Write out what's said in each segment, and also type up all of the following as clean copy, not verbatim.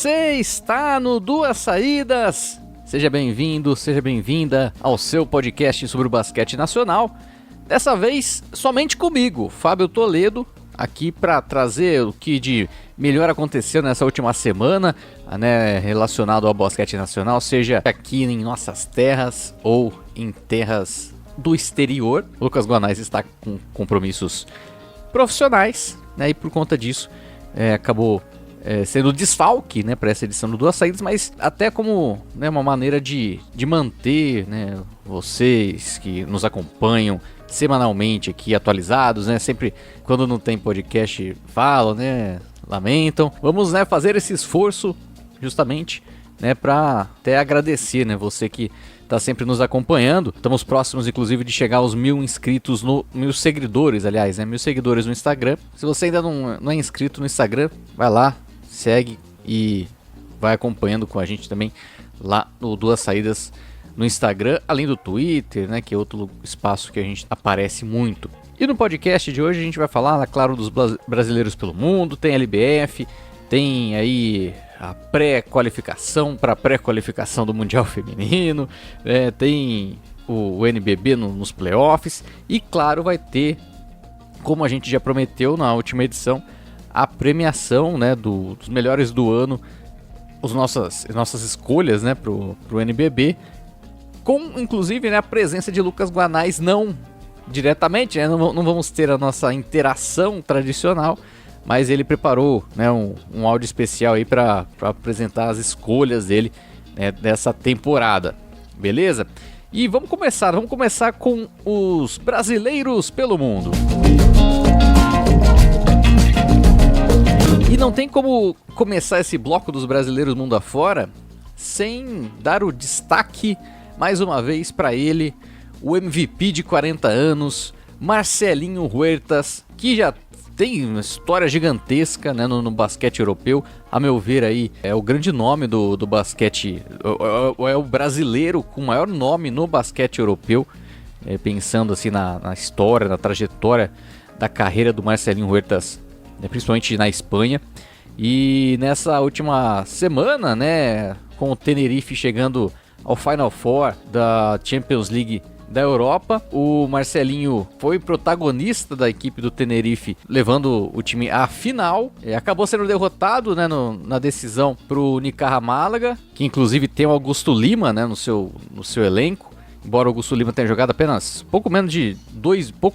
Você está no Duas Saídas. Seja bem-vindo, seja bem-vinda ao seu podcast sobre o basquete nacional. Dessa vez, somente comigo, Fábio Toledo, aqui para trazer o que de melhor aconteceu nessa última semana, né, relacionado ao basquete nacional, seja aqui em nossas terras ou em terras do exterior. O Lucas Guanais está com compromissos profissionais, né, e por conta disso acabou sendo desfalque, né, para essa edição do Duas Saídas, mas até como, né, uma maneira de manter, né, vocês que nos acompanham semanalmente aqui atualizados, né, sempre quando não tem podcast falam, né, lamentam. Vamos, né, fazer esse esforço justamente, né, para até agradecer, né, você que está sempre nos acompanhando. Estamos próximos, inclusive, de chegar aos 1.000 inscritos, 1.000 seguidores, aliás, né, 1.000 seguidores no Instagram. Se você ainda não é inscrito no Instagram, vai lá, segue e vai acompanhando com a gente também lá no Duas Saídas no Instagram, além do Twitter, né, que é outro espaço que a gente aparece muito. E no podcast de hoje a gente vai falar, claro, dos brasileiros pelo mundo, tem LBF, tem aí a pré-qualificação para a pré-qualificação do Mundial Feminino, tem o NBB nos playoffs e, claro, vai ter, como a gente já prometeu na última edição, a premiação, né, dos melhores do ano, as nossas escolhas, né, pro NBB, com inclusive, né, a presença de Lucas Guanais, não diretamente, né, não vamos ter a nossa interação tradicional, mas ele preparou, né, um áudio especial aí para apresentar as escolhas dele, né, dessa temporada, beleza? E vamos começar com os brasileiros pelo mundo. E não tem como começar esse bloco dos brasileiros mundo afora sem dar o destaque, mais uma vez, para ele, o MVP de 40 anos, Marcelinho Huertas, que já tem uma história gigantesca, né, no basquete europeu. A meu ver, aí, é o grande nome do basquete, é o brasileiro com o maior nome no basquete europeu, pensando assim na história, na trajetória da carreira do Marcelinho Huertas, principalmente na Espanha. E nessa última semana, né, com o Tenerife chegando ao Final Four da Champions League da Europa, o Marcelinho foi protagonista da equipe do Tenerife, levando o time à final. Acabou sendo derrotado, né, na decisão para o Unicaja Málaga, que inclusive tem o Augusto Lima, né, no seu elenco. Embora o Augusto Lima tenha jogado apenas pouco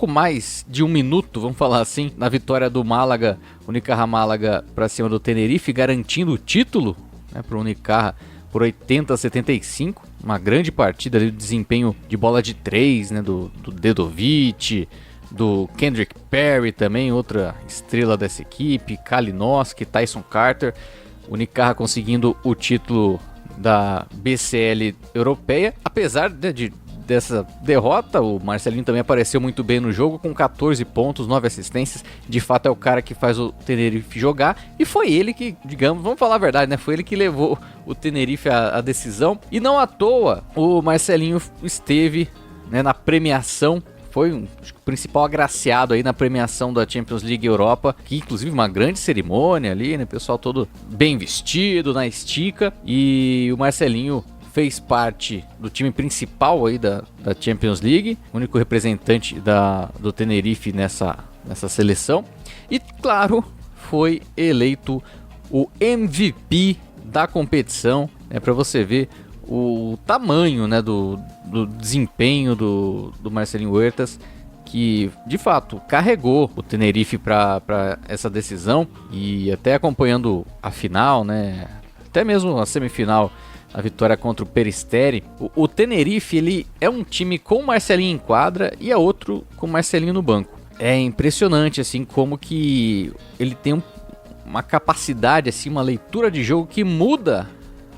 mais de um minuto, vamos falar assim, na vitória do Málaga, Unicaja Málaga, para cima do Tenerife, garantindo o título, né, para o Unicaja por 80-75, uma grande partida ali, do desempenho de bola de 3, né, do Dedovic, do Kendrick Perry também, outra estrela dessa equipe, Kalinowski, Tyson Carter, Unicaja conseguindo o título da BCL europeia. Apesar dessa derrota, o Marcelinho também apareceu muito bem no jogo, com 14 pontos, 9 assistências. De fato é o cara que faz o Tenerife jogar, e foi ele que, digamos, vamos falar a verdade, né, foi ele que levou o Tenerife à decisão. E não à toa o Marcelinho esteve, né, na premiação, foi o principal agraciado aí na premiação da Champions League Europa, que inclusive uma grande cerimônia ali, né, pessoal todo bem vestido, na estica, e o Marcelinho fez parte do time principal aí da Champions League, único representante do Tenerife nessa seleção, e claro, foi eleito o MVP da competição, né, para você ver o tamanho, né, do desempenho do Marcelinho Huertas, que de fato carregou o Tenerife para essa decisão, e até acompanhando a final, né, até mesmo a semifinal, a vitória contra o Peristeri. O Tenerife, ele é um time com o Marcelinho em quadra e é outro com o Marcelinho no banco. É impressionante assim como que ele tem uma capacidade, assim, uma leitura de jogo que muda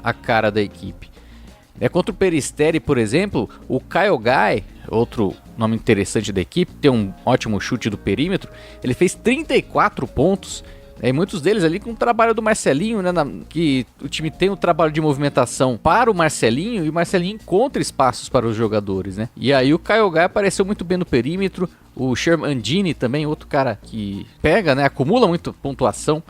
a cara da equipe. Contra o Peristeri, por exemplo, o Kyle Guy, outro nome interessante da equipe, tem um ótimo chute do perímetro, ele fez 34 pontos, e muitos deles ali com o trabalho do Marcelinho, né, que o time tem um trabalho de movimentação para o Marcelinho, e o Marcelinho encontra espaços para os jogadores, né? E aí o Kyle Guy apareceu muito bem no perímetro, o Sherman Andini também, outro cara que pega, né, acumula muita pontuação,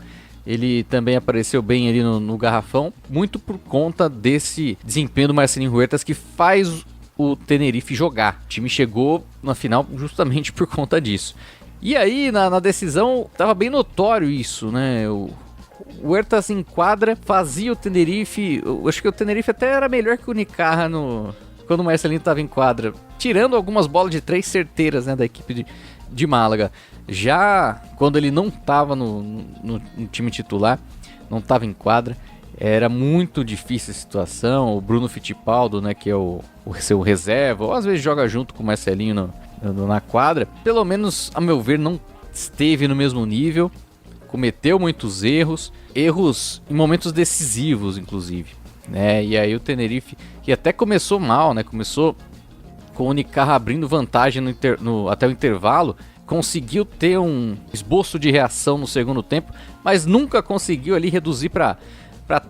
ele também apareceu bem ali no garrafão, muito por conta desse desempenho do Marcelinho Huertas que faz o Tenerife jogar. O time chegou na final justamente por conta disso. E aí, na decisão, tava bem notório isso, né? O Huertas em quadra, fazia o Tenerife... Eu acho que o Tenerife até era melhor que o Unicaja quando o Marcelinho tava em quadra. Tirando algumas bolas de 3 certeiras, né, da equipe de Málaga. Já quando ele não tava no time titular, não tava em quadra, era muito difícil a situação. O Bruno Fittipaldo, né, que é o seu reserva, ou às vezes joga junto com o Marcelinho na quadra, pelo menos a meu ver não esteve no mesmo nível, cometeu muitos erros em momentos decisivos inclusive, né? E aí o Tenerife, que até começou mal, né? Começou com o Unicaja abrindo vantagem até o intervalo, conseguiu ter um esboço de reação no segundo tempo, mas nunca conseguiu ali reduzir para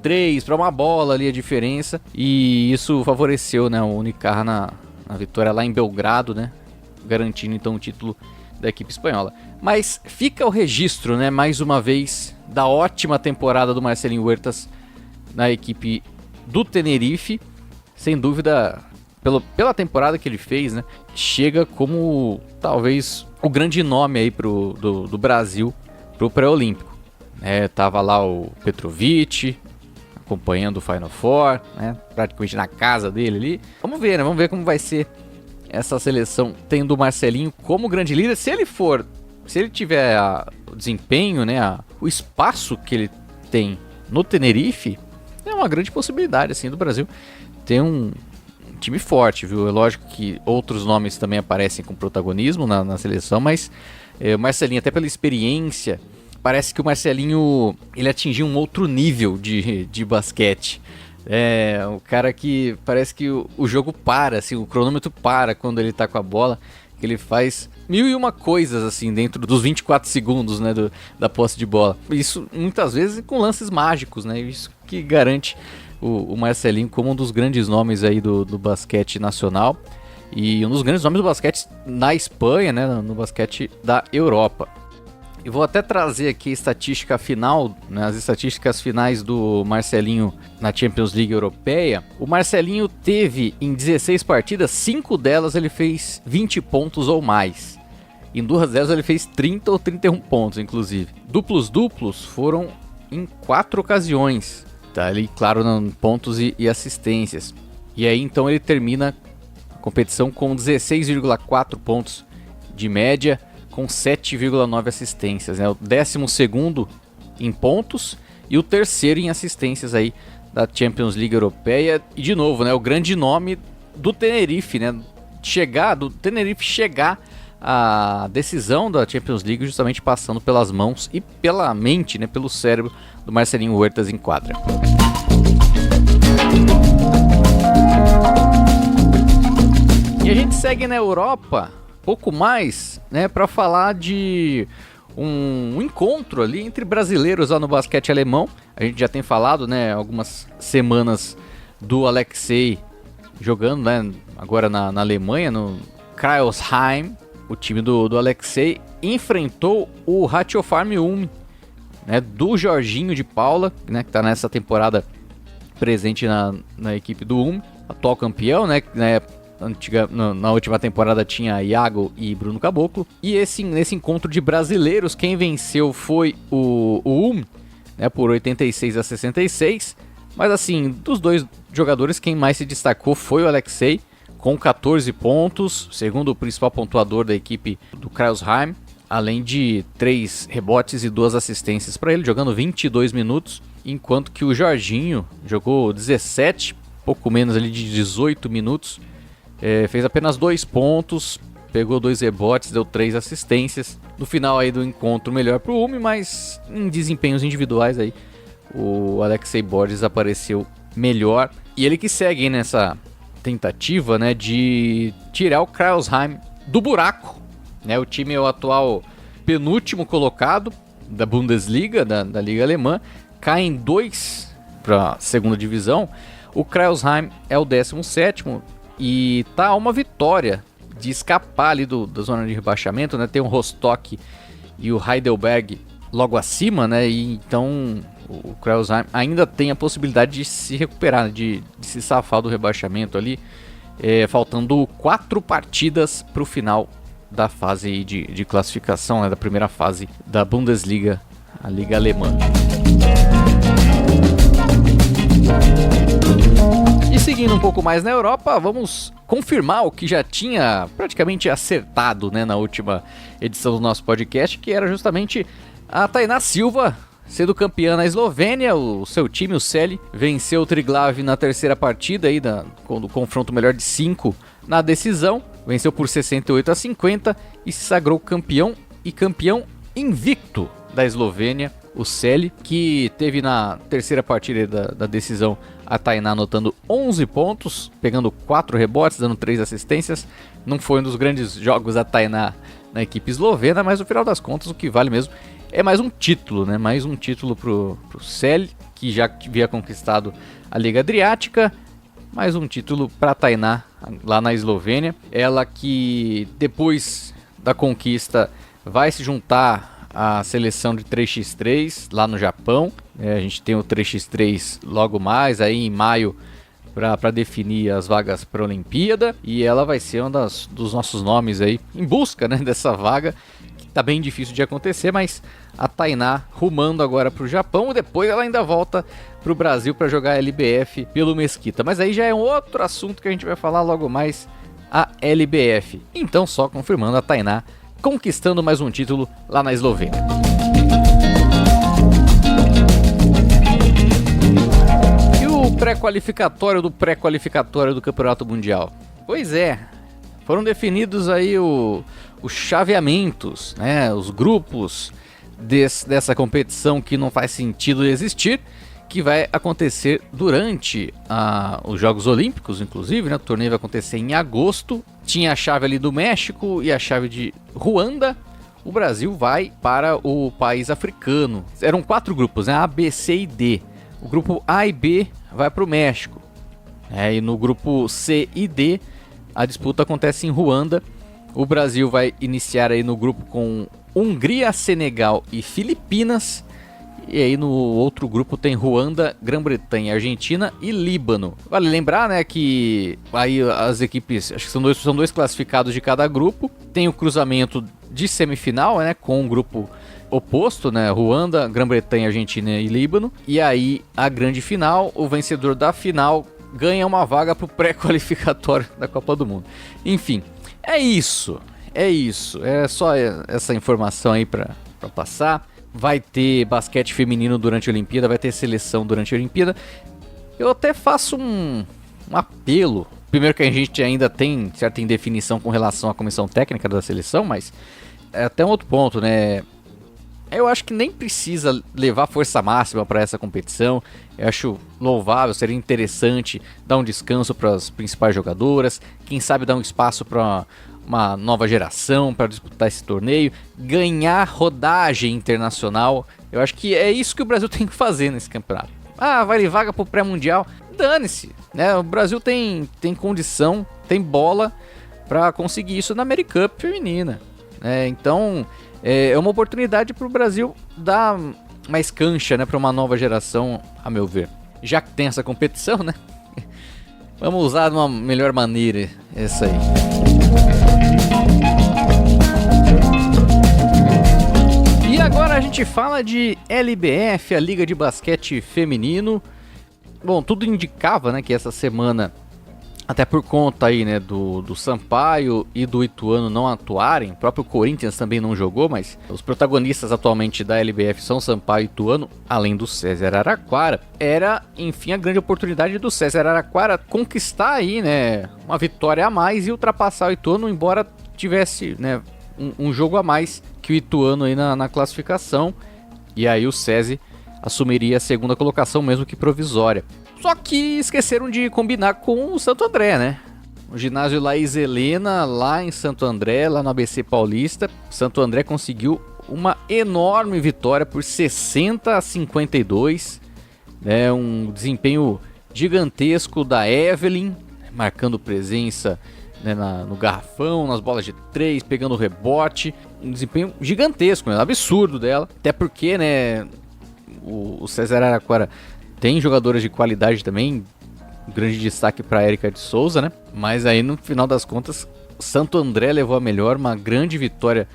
3, para uma bola ali a diferença, e isso favoreceu, né, o Unicaja na vitória lá em Belgrado, né, garantindo então o título da equipe espanhola. Mas fica o registro, né, mais uma vez, da ótima temporada do Marcelinho Huertas na equipe do Tenerife. Sem dúvida, pela temporada que ele fez, né, chega como talvez o grande nome aí do Brasil pro pré-olímpico. Tava lá o Petrovic acompanhando o Final Four, né, praticamente na casa dele ali. Vamos ver, né, vamos ver como vai ser essa seleção tendo o Marcelinho como grande líder. Se ele tiver o desempenho, né, o espaço que ele tem no Tenerife, é uma grande possibilidade assim do Brasil ter um time forte, viu? É lógico que outros nomes também aparecem com protagonismo na seleção, mas o Marcelinho, até pela experiência, parece que o Marcelinho ele atingiu um outro nível de basquete. O cara que parece que o jogo para, assim, o cronômetro para quando ele tá com a bola, que ele faz 1001 coisas assim dentro dos 24 segundos, né, da posse de bola. Isso muitas vezes com lances mágicos, né? Isso que garante o Marcelinho como um dos grandes nomes aí do basquete nacional e um dos grandes nomes do basquete na Espanha, né, no basquete da Europa. E vou até trazer aqui a estatística final, né, as estatísticas finais do Marcelinho na Champions League Europeia. O Marcelinho teve em 16 partidas, 5 delas ele fez 20 pontos ou mais. Em 2 delas ele fez 30 ou 31 pontos, inclusive. Duplos foram em 4 ocasiões. Tá ali, claro, pontos e assistências. E aí então ele termina a competição com 16,4 pontos de média, com 7,9 assistências, né? O 12º em pontos e o 3º em assistências aí da Champions League Europeia. E de novo, né, o grande nome do Tenerife, né? Do Tenerife chegar à decisão da Champions League justamente passando pelas mãos e pela mente, né, pelo cérebro do Marcelinho Huertas em quadra. E a gente segue na Europa pouco mais, né, para falar de um encontro ali entre brasileiros lá no basquete alemão. A gente já tem falado, né, algumas semanas do Alexei jogando, né, agora na Alemanha, no Crailsheim. O time do Alexei enfrentou o Ratio Farm Ulm, né, do Jorginho de Paula, né, que está nessa temporada presente na equipe do Ulm, atual campeão, né, na última temporada tinha Iago e Bruno Caboclo. E nesse encontro de brasileiros, quem venceu foi o Ulm, né, por 86-66. Mas assim, dos dois jogadores, quem mais se destacou foi o Alexei, com 14 pontos, segundo o principal pontuador da equipe do Crailsheim, além de 3 rebotes e 2 assistências para ele, jogando 22 minutos, enquanto que o Jorginho jogou 17, pouco menos ali de 18 minutos, fez apenas 2 pontos, pegou 2 rebotes, deu 3 assistências. No final aí do encontro, melhor pro Ulm, mas em desempenhos individuais aí o Alexei Borges apareceu melhor. E ele que segue nessa tentativa, né, de tirar o Crailsheim do buraco, né? O time é o atual penúltimo colocado da Bundesliga, da Liga Alemã, cai em 2 para a segunda divisão. O Crailsheim é o 17º e tá a uma vitória de escapar ali da zona de rebaixamento, né? Tem o Rostock e o Heidelberg logo acima, né? E então o Crailsheim ainda tem a possibilidade de se recuperar, né? de se safar do rebaixamento ali, faltando 4 partidas para o final da fase aí de classificação, né? Da primeira fase da Bundesliga, a Liga Alemã. E seguindo um pouco mais na Europa, vamos confirmar o que já tinha praticamente acertado, né, na última edição do nosso podcast, que era justamente a Tainá Silva sendo campeã na Eslovênia. O seu time, o Celje, venceu o Triglav na terceira partida aí do confronto melhor de 5 na decisão, venceu por 68-50 e se sagrou campeão invicto da Eslovênia, o Celje, que teve na terceira partida da decisão a Tainá anotando 11 pontos, pegando 4 rebotes, dando 3 assistências. Não foi um dos grandes jogos da Tainá na equipe eslovena, mas no final das contas o que vale mesmo é mais um título, né? Mais um título pro Celje, que já havia conquistado a Liga Adriática. Mais um título para a Tainá lá na Eslovênia. Ela que depois da conquista vai se juntar à seleção de 3x3 lá no Japão. A gente tem o 3x3 logo mais, aí em maio, para definir as vagas para a Olimpíada. E ela vai ser um dos nossos nomes aí em busca, né, dessa vaga, que tá bem difícil de acontecer, mas a Tainá rumando agora para o Japão. E depois ela ainda volta para o Brasil para jogar a LBF pelo Mesquita. Mas aí já é um outro assunto que a gente vai falar logo mais, a LBF. Então, só confirmando, a Tainá conquistando mais um título lá na Eslovênia. E o pré-qualificatório do Campeonato Mundial? Pois é, foram definidos aí os chaveamentos, né, os grupos dessa competição que não faz sentido existir, que vai acontecer durante os Jogos Olímpicos, inclusive, né? O torneio vai acontecer em agosto. Tinha a chave ali do México e a chave de Ruanda. O Brasil vai para o país africano. Eram 4 grupos, né? A, B, C e D. O grupo A e B vai para o México. E no grupo C e D, a disputa acontece em Ruanda. O Brasil vai iniciar aí no grupo com Hungria, Senegal e Filipinas. E aí no outro grupo tem Ruanda, Grã-Bretanha, Argentina e Líbano. Vale lembrar, né, que aí as equipes, acho que são dois classificados de cada grupo. Tem o cruzamento de semifinal, né, com um grupo oposto, né, Ruanda, Grã-Bretanha, Argentina e Líbano. E aí a grande final, o vencedor da final ganha uma vaga para o pré-qualificatório da Copa do Mundo. Enfim, é isso. É só essa informação aí para passar. Vai ter basquete feminino durante a Olimpíada, vai ter seleção durante a Olimpíada. Eu até faço um apelo. Primeiro que a gente ainda tem certa indefinição com relação à comissão técnica da seleção, mas é até um outro ponto, né? Eu acho que nem precisa levar força máxima para essa competição. Eu acho louvável, seria interessante dar um descanso para as principais jogadoras. Quem sabe dar um espaço para uma nova geração para disputar esse torneio, ganhar rodagem internacional. Eu acho que é isso que o Brasil tem que fazer nesse campeonato. Vai vaga pro pré-mundial, dane-se, né? O Brasil tem condição, tem bola para conseguir isso na Americup feminina, né? Então é uma oportunidade para o Brasil dar mais cancha, né, para uma nova geração, a meu ver. Já que tem essa competição, né? Vamos usar de uma melhor maneira essa aí. E agora a gente fala de LBF, a Liga de Basquete Feminino. Bom, tudo indicava, né, que essa semana, até por conta aí, né, do Sampaio e do Ituano não atuarem, o próprio Corinthians também não jogou, mas os protagonistas atualmente da LBF são Sampaio e Ituano, além do César Araraquara. Era, enfim, a grande oportunidade do César Araraquara conquistar aí, né, uma vitória a mais e ultrapassar o Ituano, embora tivesse, né, um jogo a mais que o Ituano aí na classificação. E aí o César assumiria a segunda colocação, mesmo que provisória. Só que esqueceram de combinar com o Santo André, né? O ginásio Laís Helena, lá em Santo André, lá no ABC Paulista. Santo André conseguiu uma enorme vitória por 60-52. Né? Um desempenho gigantesco da Evelyn, marcando presença, né, no garrafão, nas bolas de 3, pegando rebote. um desempenho gigantesco, né? Absurdo dela. Até porque, né, o César Araraquara tem jogadoras de qualidade também. Grande destaque para Érica de Souza, né? Mas aí no final das contas, Santo André levou a melhor, uma grande vitória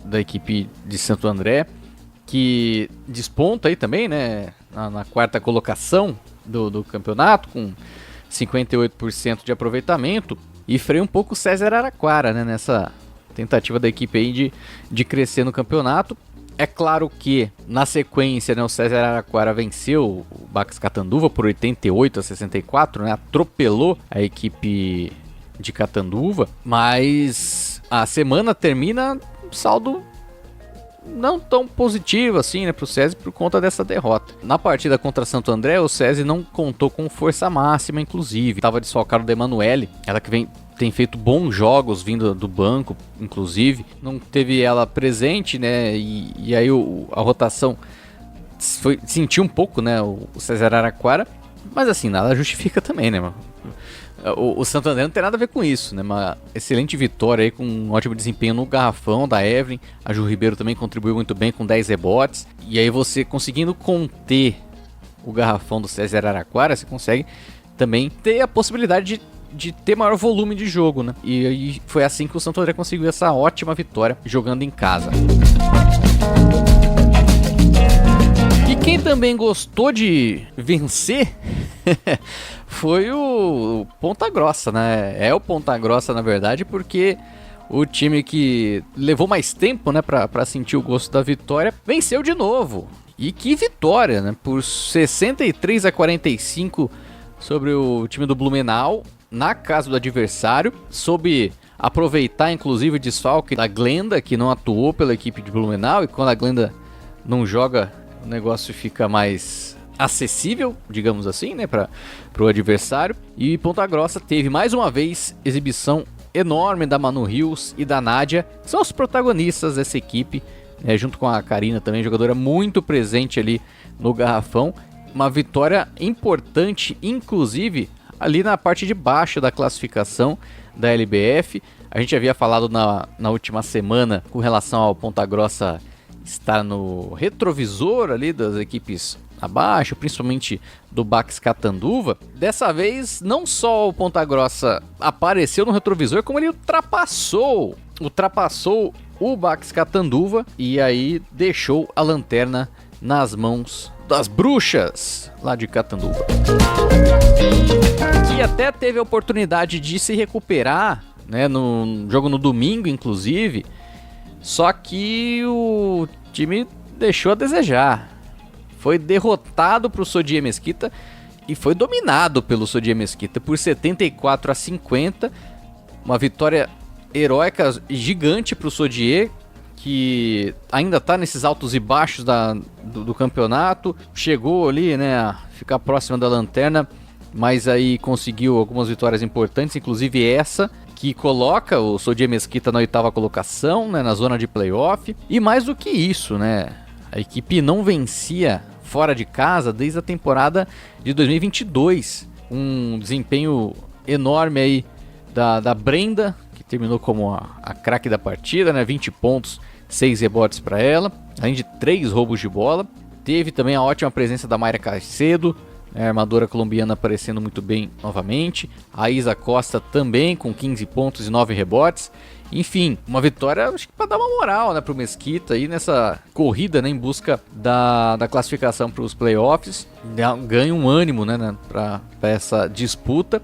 da equipe de Santo André, que desponta aí também, né? Na quarta colocação do campeonato, com 58% de aproveitamento, e freia um pouco o César Araraquara, né? Nessa tentativa da equipe aí de crescer no campeonato. É claro que, na sequência, né, o César Araraquara venceu o Bax Catanduva por 88-64, né, atropelou a equipe de Catanduva, mas a semana termina saldo não tão positivo assim, né, para o SESI por conta dessa derrota. Na partida contra Santo André, o SESI não contou com força máxima, inclusive. Estava desfalcado da Emanuele, ela que tem feito bons jogos vindo do banco, inclusive. Não teve ela presente, né? E aí a rotação sentiu um pouco, né? O César Araraquara. Mas assim, nada justifica também, né, mano? O Santo André não tem nada a ver com isso, né? Uma excelente vitória aí, com um ótimo desempenho no garrafão da Evelyn. A Ju Ribeiro também contribuiu muito bem com 10 rebotes. E aí você conseguindo conter o garrafão do César Araraquara, você consegue também ter a possibilidade de ter maior volume de jogo, né? E foi assim que o Santo André conseguiu essa ótima vitória jogando em casa. E quem também gostou de vencer foi o Ponta Grossa, né? É o Ponta Grossa, na verdade, porque o time que levou mais tempo, né, pra sentir o gosto da vitória, venceu de novo. E que vitória, né? Por 63-45 sobre o time do Blumenau, na casa do adversário, soube aproveitar inclusive o desfalque da Glenda, que não atuou pela equipe de Blumenau, e quando a Glenda não joga, o negócio fica mais acessível, digamos assim, né, para o adversário. E Ponta Grossa teve mais uma vez exibição enorme da Manu Rios e da Nádia, que são os protagonistas dessa equipe, né, junto com a Karina também, jogadora muito presente ali no garrafão. Uma vitória importante, inclusive ali na parte de baixo da classificação da LBF. A gente havia falado na última semana com relação ao Ponta Grossa estar no retrovisor ali das equipes abaixo, principalmente do Bax Catanduva. Dessa vez, não só o Ponta Grossa apareceu no retrovisor, como ele ultrapassou o Bax Catanduva e aí deixou a lanterna nas mãos das bruxas lá de Catanduva, que até teve a oportunidade de se recuperar, né, no jogo no domingo, inclusive, só que o time deixou a desejar. Foi derrotado para o Sodier Mesquita e foi dominado pelo Sodier Mesquita por 74-50, uma vitória heróica gigante para o Sodier, que ainda está nesses altos e baixos do campeonato. Chegou ali, né, a ficar próxima da lanterna, mas aí conseguiu algumas vitórias importantes, inclusive essa, que coloca o Sodier Mesquita na 8ª colocação, né, na zona de playoff. E mais do que isso, né, a equipe não vencia fora de casa desde a temporada de 2022. Um desempenho enorme aí da Brenda, que terminou como a craque da partida, né, 20 pontos, 6 rebotes para ela, além de 3 roubos de bola. Teve também a ótima presença da Mayra Caicedo, a armadora colombiana, aparecendo muito bem novamente. A Isa Costa também com 15 pontos e 9 rebotes. Enfim, uma vitória, acho que para dar uma moral, né, pro Mesquita aí nessa corrida, né, em busca da classificação para os playoffs. Ganha um ânimo, né, para essa disputa.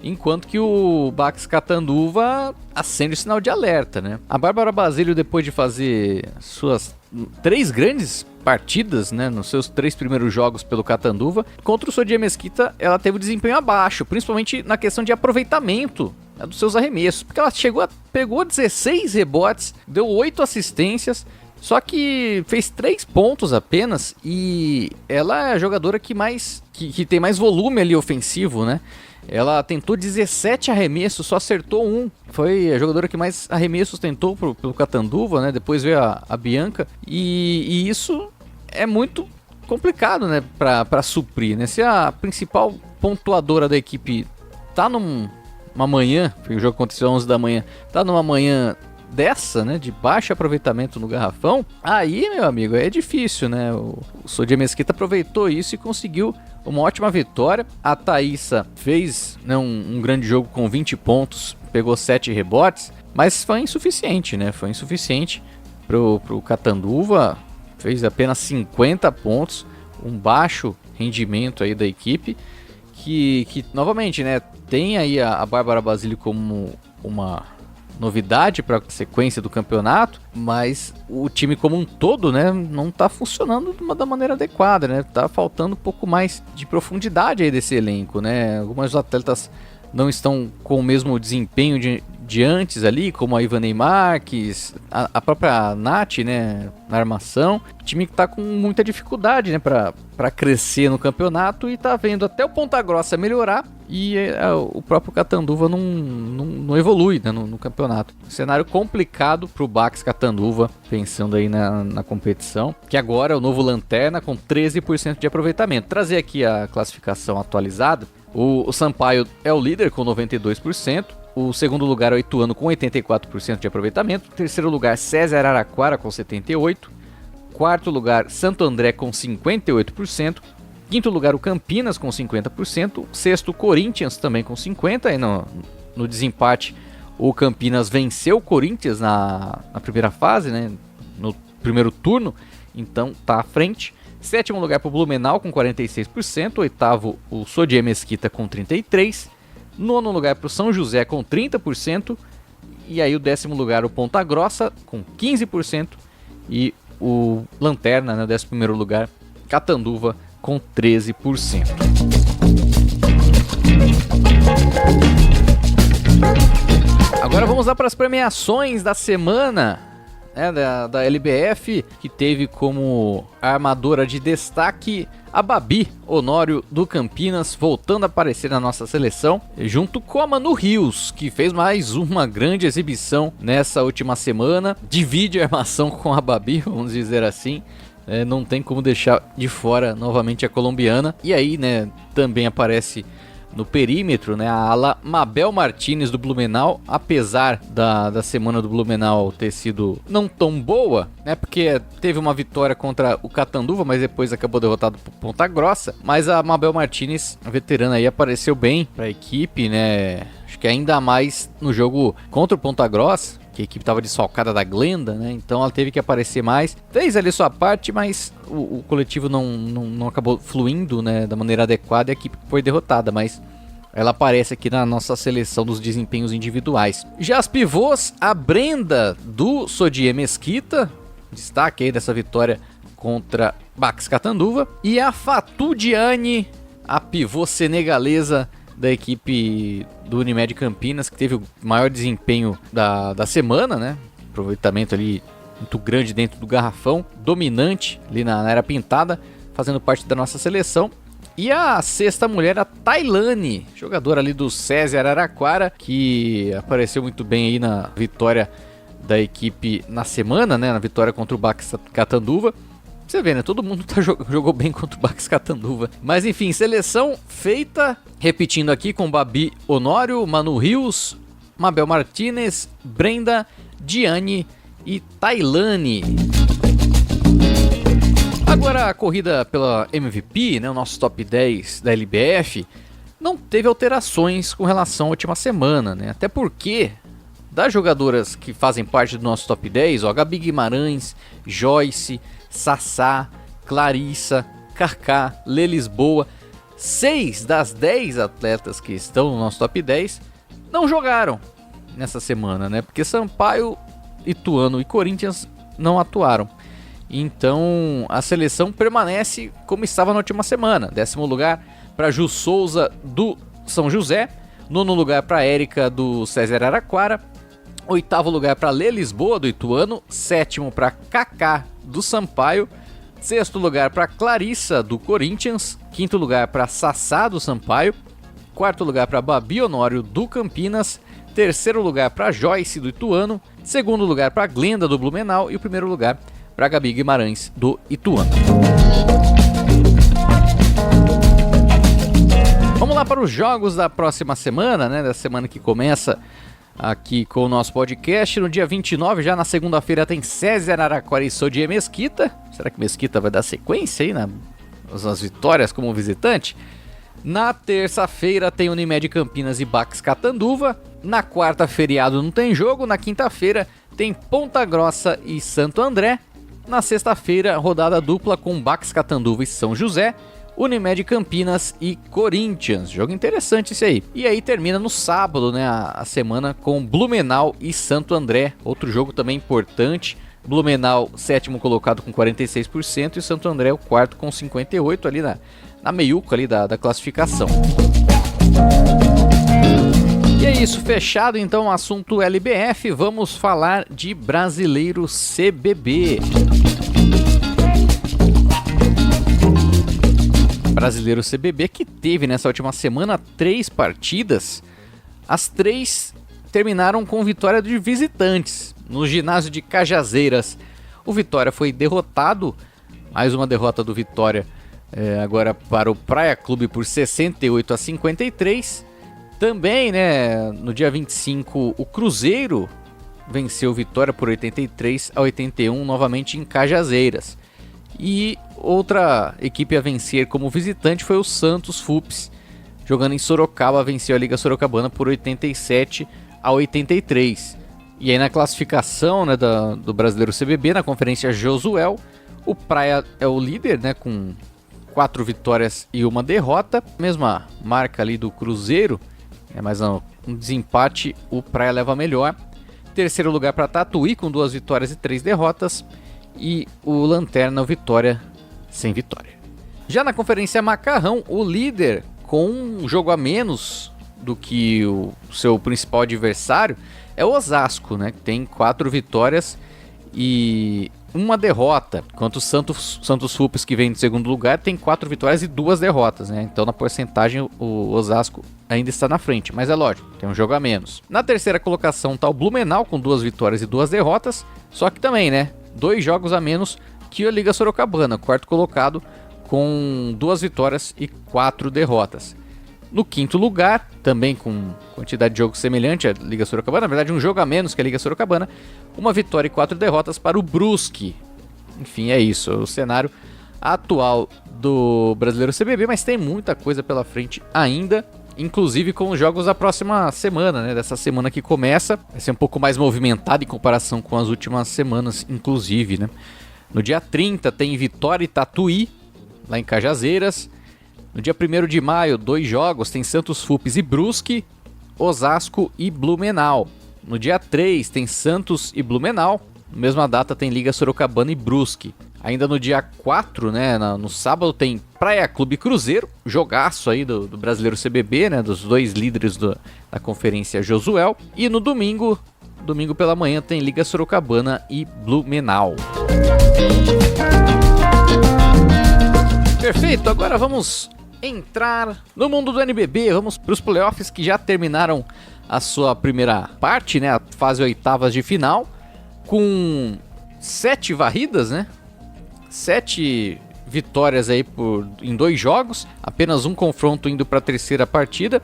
Enquanto que o Bax Catanduva acende o sinal de alerta, né? A Bárbara Basílio, depois de fazer suas 3 grandes partidas, né, nos seus 3 primeiros jogos pelo Catanduva, contra o Sodier Mesquita, ela teve um desempenho abaixo, principalmente na questão de aproveitamento, né, dos seus arremessos, porque ela pegou 16 rebotes, deu 8 assistências, só que fez 3 pontos apenas, e ela é a jogadora que tem mais volume ali ofensivo, né? Ela tentou 17 arremessos, só acertou 1. Foi a jogadora que mais arremessos tentou pelo Catanduva, né? Depois veio a Bianca. E isso é muito complicado, né? Pra suprir, né? Se a principal pontuadora da equipe tá numa manhã, porque o jogo aconteceu às 11 da manhã, tá numa manhã dessa, né, de baixo aproveitamento no garrafão, aí, meu amigo, é difícil, né? O Sodier Mesquita aproveitou isso e conseguiu uma ótima vitória. A Thaísa fez, né, um grande jogo com 20 pontos, pegou 7 rebotes, mas foi insuficiente, né? Foi insuficiente pro Catanduva, fez apenas 50 pontos, um baixo rendimento aí da equipe, que novamente, né, tem aí a Bárbara Basílio como uma novidade para a sequência do campeonato, mas o time como um todo, né, não está funcionando da maneira adequada, né? Tá faltando um pouco mais de profundidade aí desse elenco, né? Algumas atletas não estão com o mesmo desempenho de antes ali, como a Ivane Marques, a própria Nath, né, na armação. O time que tá com muita dificuldade, né, para crescer no campeonato, e tá vendo até o Ponta Grossa melhorar e o próprio Catanduva não evolui, né, no campeonato. Cenário complicado pro Bax Catanduva, pensando aí na competição, que agora é o novo lanterna com 13% de aproveitamento. Trazer aqui a classificação atualizada. O Sampaio é o líder com 92%. O segundo lugar é o Ituano com 84% de aproveitamento. Terceiro lugar, César Araraquara com 78%. Quarto lugar, Santo André com 58%. Quinto lugar, o Campinas com 50%. Sexto, Corinthians também com 50%. Aí no desempate, o Campinas venceu o Corinthians na primeira fase, né, no primeiro turno. Então tá à frente. Sétimo lugar para o Blumenau com 46%. Oitavo, o Sodier Mesquita com 33%. Nono lugar para o São José com 30%. E aí o décimo lugar, o Ponta Grossa com 15%. E o Lanterna, né, o 11º lugar, Catanduva com 13%. Agora vamos lá para as premiações da semana, né, da LBF, que teve como armadora de destaque a Babi Honório do Campinas, voltando a aparecer na nossa seleção, junto com a Manu Rios, que fez mais uma grande exibição nessa última semana. Divide a armação com a Babi, vamos dizer assim. Não tem como deixar de fora novamente a colombiana. E aí, né, também aparece no perímetro, né, a ala Mabel Martinez do Blumenau, apesar da semana do Blumenau ter sido não tão boa, né, porque teve uma vitória contra o Catanduva, mas depois acabou derrotado por Ponta Grossa. Mas a Mabel Martinez, a veterana aí, apareceu bem para a equipe, né, acho que ainda mais no jogo contra o Ponta Grossa, que a equipe estava desfalcada da Glenda, né? Então ela teve que aparecer mais. Fez ali sua parte, mas o coletivo não acabou fluindo, né, da maneira adequada, e a equipe foi derrotada, mas ela aparece aqui na nossa seleção dos desempenhos individuais. Já as pivôs, a Brenda do Sodier Mesquita, destaque aí dessa vitória contra Bax Catanduva, e a Fatou Diane, a pivô senegalesa da equipe do Unimed Campinas, que teve o maior desempenho da semana, né? Aproveitamento ali muito grande dentro do garrafão, dominante ali na era pintada, fazendo parte da nossa seleção. E a sexta mulher, a Tailane, jogadora ali do César Araraquara, que apareceu muito bem aí na vitória da equipe na semana, né? Na vitória contra o Bax Catanduva. Você vê, né? Todo mundo jogou bem contra o Bax Catanduva. Mas enfim, seleção feita, repetindo aqui, com Babi Honório, Manu Rios, Mabel Martinez, Brenda, Diane e Tailane. Agora a corrida pela MVP, né, o nosso top 10 da LBF, não teve alterações com relação à última semana, né? Até porque das jogadoras que fazem parte do nosso top 10, ó, Gabi Guimarães, Joyce, Sassá, Clarissa, Kaká, Lê Lisboa, 6 das 10 atletas que estão no nosso top 10 não jogaram nessa semana, né? Porque Sampaio, Ituano e Corinthians não atuaram. Então a seleção permanece como estava na última semana. 10º lugar para Ju Souza do São José, 9º lugar para Érica do César Araraquara, 8º lugar para Lê Lisboa do Ituano, 7º para Kaká do Sampaio, 6º lugar para Clarissa do Corinthians, 5º lugar para Sassá do Sampaio, 4º lugar para Babi Honório do Campinas, 3º lugar para Joyce do Ituano, 2º lugar para Glenda do Blumenau e o 1º lugar para Gabi Guimarães do Ituano. Vamos lá para os jogos da próxima semana, né? Da semana que começa aqui com o nosso podcast. No dia 29, já na segunda-feira, tem César Araraquara e Sodier Mesquita. Será que Mesquita vai dar sequência aí nas vitórias como visitante? Na terça-feira tem Unimed Campinas e Bax Catanduva. Na quarta, feriado, não tem jogo. Na quinta-feira tem Ponta Grossa e Santo André. Na sexta-feira, rodada dupla com Bax Catanduva e São José. Unimed Campinas e Corinthians. Jogo interessante esse aí. E aí termina no sábado, né, a semana com Blumenau e Santo André. Outro jogo também importante. Blumenau, sétimo colocado com 46% e Santo André, o quarto com 58% ali na meiuca ali da classificação. E é isso, fechado então o assunto LBF. Vamos falar de Brasileiro CBB. Brasileiro CBB que teve nessa última semana 3 partidas. As 3 terminaram com vitória de visitantes. No ginásio de Cajazeiras, o Vitória foi derrotado. Mais uma derrota do Vitória agora para o Praia Clube por 68-53. Também, né, no dia 25, o Cruzeiro venceu o Vitória por 83-81, novamente em Cajazeiras. E outra equipe a vencer como visitante foi o Santos Fups, jogando em Sorocaba, venceu a Liga Sorocabana por 87-83. E aí na classificação, né, do Brasileiro CBB, na Conferência Josuel, o Praia é o líder, né, com 4 vitórias e 1 derrota, mesma marca ali do Cruzeiro, mas um desempate, o Praia leva melhor. Terceiro lugar para Tatuí com 2 vitórias e 3 derrotas. E o Lanterna, o Vitória, sem vitória. Já na Conferência Macarrão, o líder, com um jogo a menos do que o seu principal adversário, é o Osasco, né, que tem 4 vitórias e 1 derrota. Enquanto o Santos Fups, que vem em segundo lugar, tem 4 vitórias e 2 derrotas. Né? Então, na porcentagem, o Osasco ainda está na frente. Mas é lógico, tem um jogo a menos. Na terceira colocação está o Blumenau, com 2 vitórias e 2 derrotas. Só que também, né, 2 jogos a menos que a Liga Sorocabana, quarto colocado, com 2 vitórias e 4 derrotas. No quinto lugar, também com quantidade de jogos semelhante à Liga Sorocabana, na verdade um jogo a menos que a Liga Sorocabana, 1 vitória e 4 derrotas para o Brusque. Enfim, é isso, o cenário atual do Brasileiro CBB, mas tem muita coisa pela frente ainda, inclusive com os jogos da próxima semana, né? Dessa semana que começa, vai ser um pouco mais movimentado em comparação com as últimas semanas, inclusive, né? No dia 30 tem Vitória e Tatuí, lá em Cajazeiras. No dia 1º de maio, 2 jogos, tem Santos Fups e Brusque, Osasco e Blumenau. No dia 3 tem Santos e Blumenau, na mesma data tem Liga Sorocabana e Brusque. Ainda no dia 4, né, no sábado, tem Praia Clube e Cruzeiro, jogaço aí do Brasileiro CBB, né, dos 2 líderes da Conferência Josuel. E no domingo pela manhã, tem Liga Sorocabana e Blumenau. Perfeito, agora vamos entrar no mundo do NBB, vamos para os playoffs que já terminaram a sua primeira parte, né, a fase oitavas de final, com 7 varridas, né, 7 vitórias aí em 2 jogos, apenas um confronto indo para a terceira partida.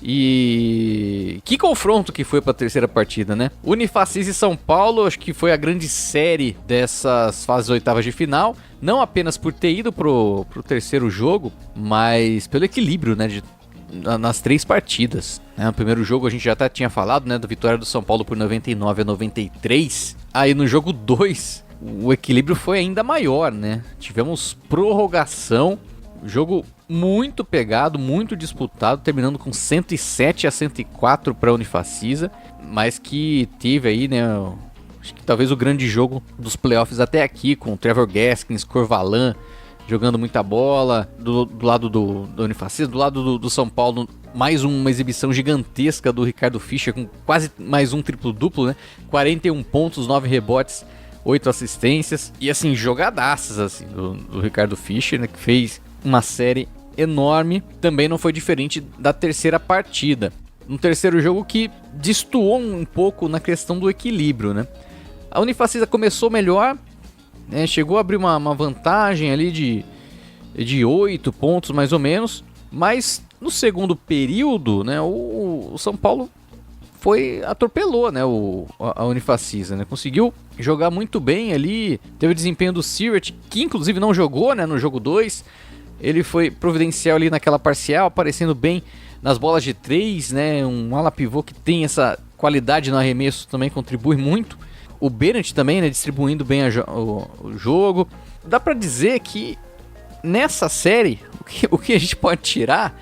E que confronto que foi para a terceira partida, né? Unifacis e São Paulo, acho que foi a grande série dessas fases oitavas de final, não apenas por ter ido pro terceiro jogo, mas pelo equilíbrio, né, nas 3 partidas. Né? No primeiro jogo a gente já até tinha falado, né, da vitória do São Paulo por 99-93. Aí no jogo 2 o equilíbrio foi ainda maior, né? Tivemos prorrogação, jogo muito pegado, muito disputado, terminando com 107-104 para a Unifacisa, mas que teve aí, né, acho que talvez o grande jogo dos playoffs até aqui, com Trevor Gaskins, Corvalan jogando muita bola, do lado do Unifacisa, do lado do São Paulo, mais uma exibição gigantesca do Ricardo Fischer, com quase mais um triplo-duplo, né, 41 pontos, 9 rebotes, 8 assistências, e assim, jogadaças assim, do Ricardo Fischer, né, que fez uma série enorme. Também não foi diferente da terceira partida. No terceiro jogo que destoou um pouco na questão do equilíbrio, né? A Unifacisa começou melhor, né? Chegou a abrir uma vantagem ali de 8 pontos mais ou menos, mas no segundo período, né, o São Paulo atropelou, né, a Unifacisa, né? Conseguiu jogar muito bem ali, teve o desempenho do Sirt, que inclusive não jogou, né, no jogo 2. Ele foi providencial ali naquela parcial, aparecendo bem nas bolas de 3, né? Um ala pivô que tem essa qualidade no arremesso também contribui muito. O Bennett também, né, distribuindo bem o jogo. Dá pra dizer que nessa série, o que a gente pode tirar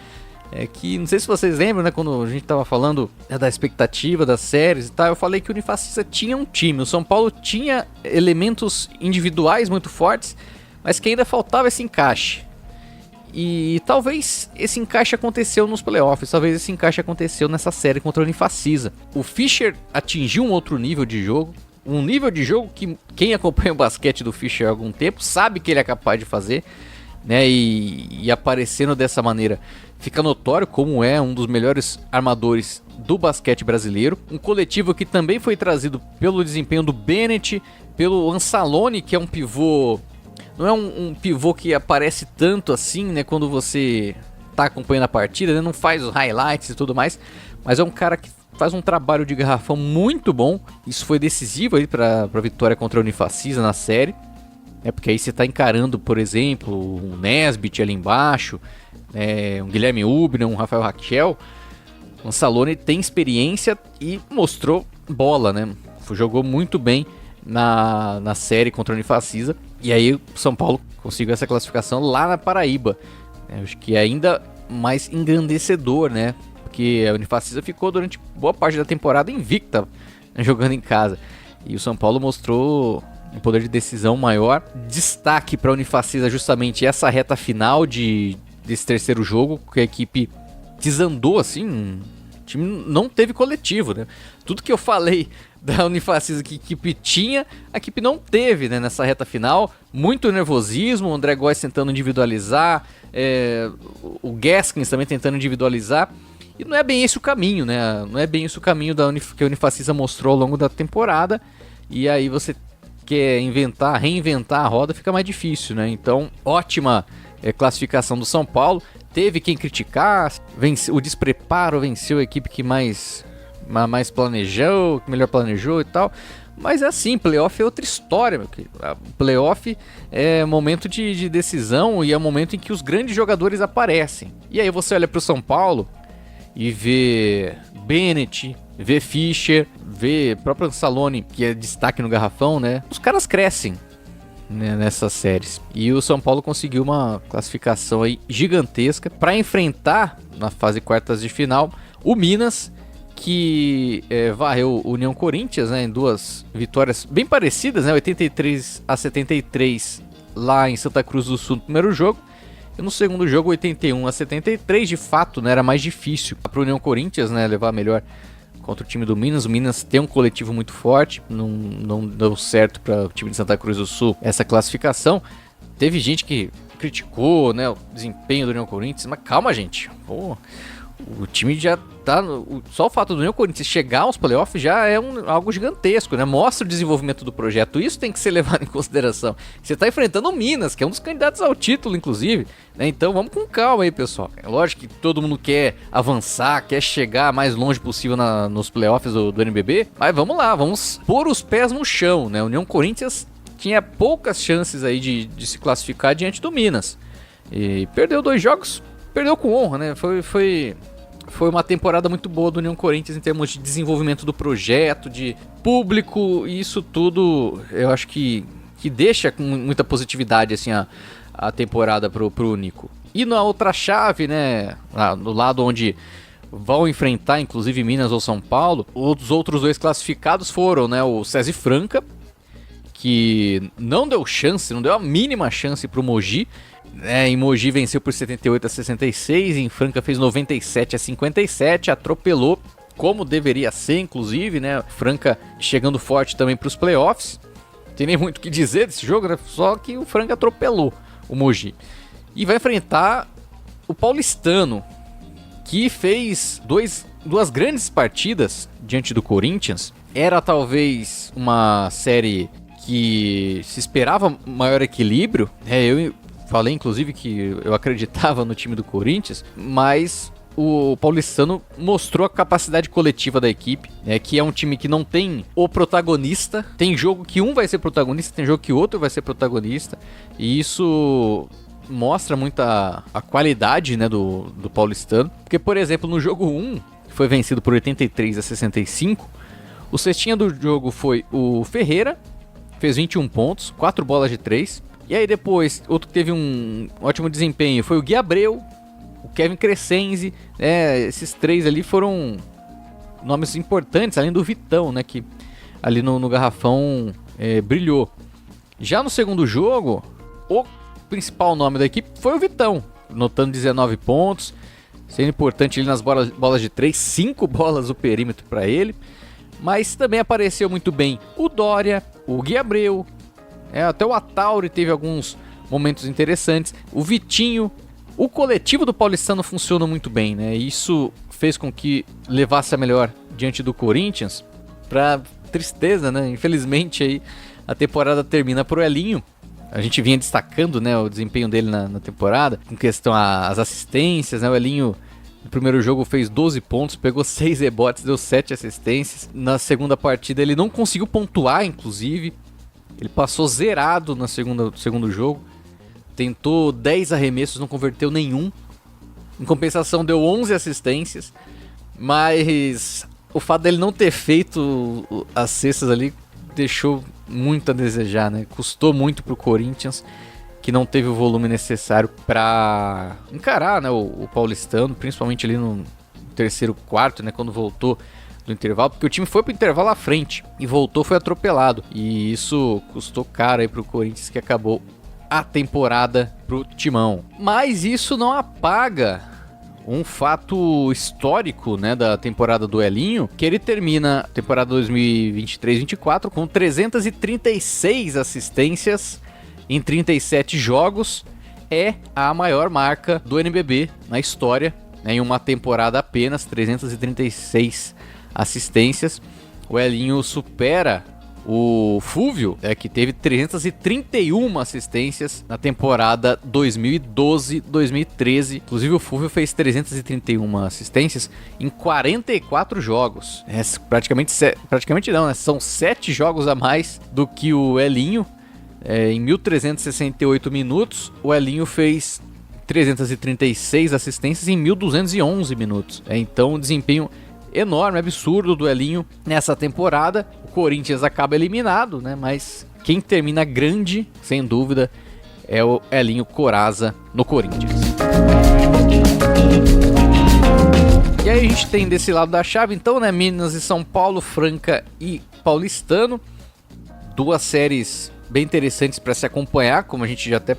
é que, não sei se vocês lembram, né, quando a gente tava falando da expectativa das séries e tal, eu falei que o Unifacisa tinha um time. O São Paulo tinha elementos individuais muito fortes, mas que ainda faltava esse encaixe. E talvez esse encaixe aconteceu nos playoffs, talvez esse encaixe aconteceu nessa série contra o Unifacisa. O Fischer atingiu um outro nível de jogo, um nível de jogo que quem acompanha o basquete do Fischer há algum tempo sabe que ele é capaz de fazer, né? E aparecendo dessa maneira fica notório como é um dos melhores armadores do basquete brasileiro. Um coletivo que também foi trazido pelo desempenho do Bennett, pelo Ansalone, que é um pivô. Não é um pivô que aparece tanto assim, né, quando você tá acompanhando a partida, né, não faz os highlights e tudo mais, mas é um cara que faz um trabalho de garrafão muito bom. Isso foi decisivo aí para a vitória contra a Unifacisa na série, porque aí você tá encarando, por exemplo, um Nesbitt ali embaixo, um Guilherme Ubner, um Rafael Rachel. O Ansalone tem experiência e mostrou bola, né, jogou muito bem na série contra a Unifacisa. E aí o São Paulo conseguiu essa classificação lá na Paraíba. Acho que é ainda mais engrandecedor, né? Porque a Unifacisa ficou durante boa parte da temporada invicta, né, jogando em casa. E o São Paulo mostrou um poder de decisão maior. Destaque para a Unifacisa justamente essa reta final desse terceiro jogo, que a equipe desandou assim. O time não teve coletivo, né? Tudo que eu falei da Unifacisa que a equipe tinha, a equipe não teve, né, nessa reta final. Muito nervosismo, o André Góes tentando individualizar, o Gaskins também tentando individualizar. E não é bem esse o caminho, né? Não é bem esse o caminho que a Unifacisa mostrou ao longo da temporada. E aí você quer reinventar a roda, fica mais difícil, né? Então, ótima classificação do São Paulo. Teve quem criticar, o despreparo venceu a equipe que mais planejou, que melhor planejou e tal. Mas é assim, playoff é outra história, meu querido. Playoff é momento de decisão e é o momento em que os grandes jogadores aparecem. E aí você olha para o São Paulo e vê Bennett, vê Fischer, vê próprio Ansalone, que é destaque no garrafão, né? Os caras crescem, né, nessas séries. E o São Paulo conseguiu uma classificação aí gigantesca para enfrentar na fase quartas de final o Minas, que varreu o União Corinthians, né, em duas vitórias bem parecidas, né, 83-73 lá em Santa Cruz do Sul no primeiro jogo, e no segundo jogo 81-73. De fato, né, era mais difícil para o União Corinthians, né, levar melhor contra o time do Minas. O Minas tem um coletivo muito forte, não deu certo para o time de Santa Cruz do Sul essa classificação. Teve gente que criticou, né, o desempenho do União Corinthians, mas calma, gente, o time já tá. Só o fato do União Corinthians chegar aos playoffs já é algo gigantesco, né? Mostra o desenvolvimento do projeto. Isso tem que ser levado em consideração. Você tá enfrentando o Minas, que é um dos candidatos ao título, inclusive, né? Então vamos com calma aí, pessoal. É lógico que todo mundo quer avançar, quer chegar mais longe possível nos playoffs do NBB, mas vamos lá, vamos pôr os pés no chão, né? O União Corinthians tinha poucas chances aí de se classificar diante do Minas. E perdeu 2 jogos. Perdeu com honra, né? Foi uma temporada muito boa do União Corinthians em termos de desenvolvimento do projeto, de público, e isso tudo eu acho que deixa com muita positividade assim, a temporada pro Nico. E na outra chave, né, no lado onde vão enfrentar inclusive Minas ou São Paulo, os outros 2 classificados foram, né, o SESI Franca, que não deu a mínima chance pro Mogi. Em Mogi venceu por 78-66, em Franca fez 97-57, atropelou, como deveria ser, inclusive, né? Franca chegando forte também para os playoffs. Não tem nem muito o que dizer desse jogo, né? Só que o Franca atropelou o Mogi. E vai enfrentar o Paulistano, que fez duas grandes partidas diante do Corinthians. Era talvez uma série que se esperava maior equilíbrio. Eu falei, inclusive, que eu acreditava no time do Corinthians, mas o Paulistano mostrou a capacidade coletiva da equipe, né, que é um time que não tem o protagonista. Tem jogo que um vai ser protagonista, tem jogo que outro vai ser protagonista. E isso mostra muito a qualidade, né, do Paulistano. Porque, por exemplo, no jogo 1, que foi vencido por 83-65, o cestinha do jogo foi o Ferreira, fez 21 pontos, 4 bolas de 3. E aí depois, outro que teve um ótimo desempenho foi o Gui Abreu, o Kevin Crescenzi, né? Esses três ali foram nomes importantes, além do Vitão, né, que ali no garrafão brilhou. Já no segundo jogo, o principal nome da equipe foi o Vitão, notando 19 pontos, sendo importante ali nas bolas de 3, 5 bolas no perímetro para ele. Mas também apareceu muito bem o Dória, o Gui Abreu, até o Atauri teve alguns momentos interessantes, o Vitinho. O coletivo do Paulistano funcionou muito bem, né? Isso fez com que levasse a melhor diante do Corinthians. Pra tristeza, né? Infelizmente aí a temporada termina pro Elinho. A gente vinha destacando, né, o desempenho dele na temporada, com questão às assistências, né? O Elinho no primeiro jogo fez 12 pontos, pegou 6 rebotes, deu 7 assistências. Na segunda partida ele não conseguiu pontuar, inclusive. Ele passou zerado no segundo jogo. Tentou 10 arremessos, não converteu nenhum. Em compensação, deu 11 assistências. Mas o fato dele não ter feito as cestas ali deixou muito a desejar, né? Custou muito pro Corinthians, que não teve o volume necessário para encarar, né, o Paulistano, principalmente ali no terceiro quarto, né, quando voltou do intervalo, porque o time foi pro intervalo à frente e voltou, foi atropelado. E isso custou caro aí pro Corinthians, que acabou a temporada pro Timão. Mas isso não apaga um fato histórico, né, da temporada do Elinho, que ele termina a temporada 2023-24 com 336 assistências em 37 jogos. É a maior marca do NBB na história, né, em uma temporada apenas, 336 assistências. O Elinho supera o Fúvio, que teve 331 assistências na temporada 2012-2013. Inclusive o Fúvio fez 331 assistências em 44 jogos. Praticamente não, né? São 7 jogos a mais do que o Elinho. Em 1.368 minutos, o Elinho fez 336 assistências em 1.211 minutos. Então, um desempenho enorme, absurdo do Elinho nessa temporada. O Corinthians acaba eliminado, né? Mas quem termina grande, sem dúvida, é o Elinho Corazza no Corinthians. E aí a gente tem desse lado da chave, então, né, Minas e São Paulo, Franca e Paulistano. Duas séries bem interessantes para se acompanhar, como a gente já até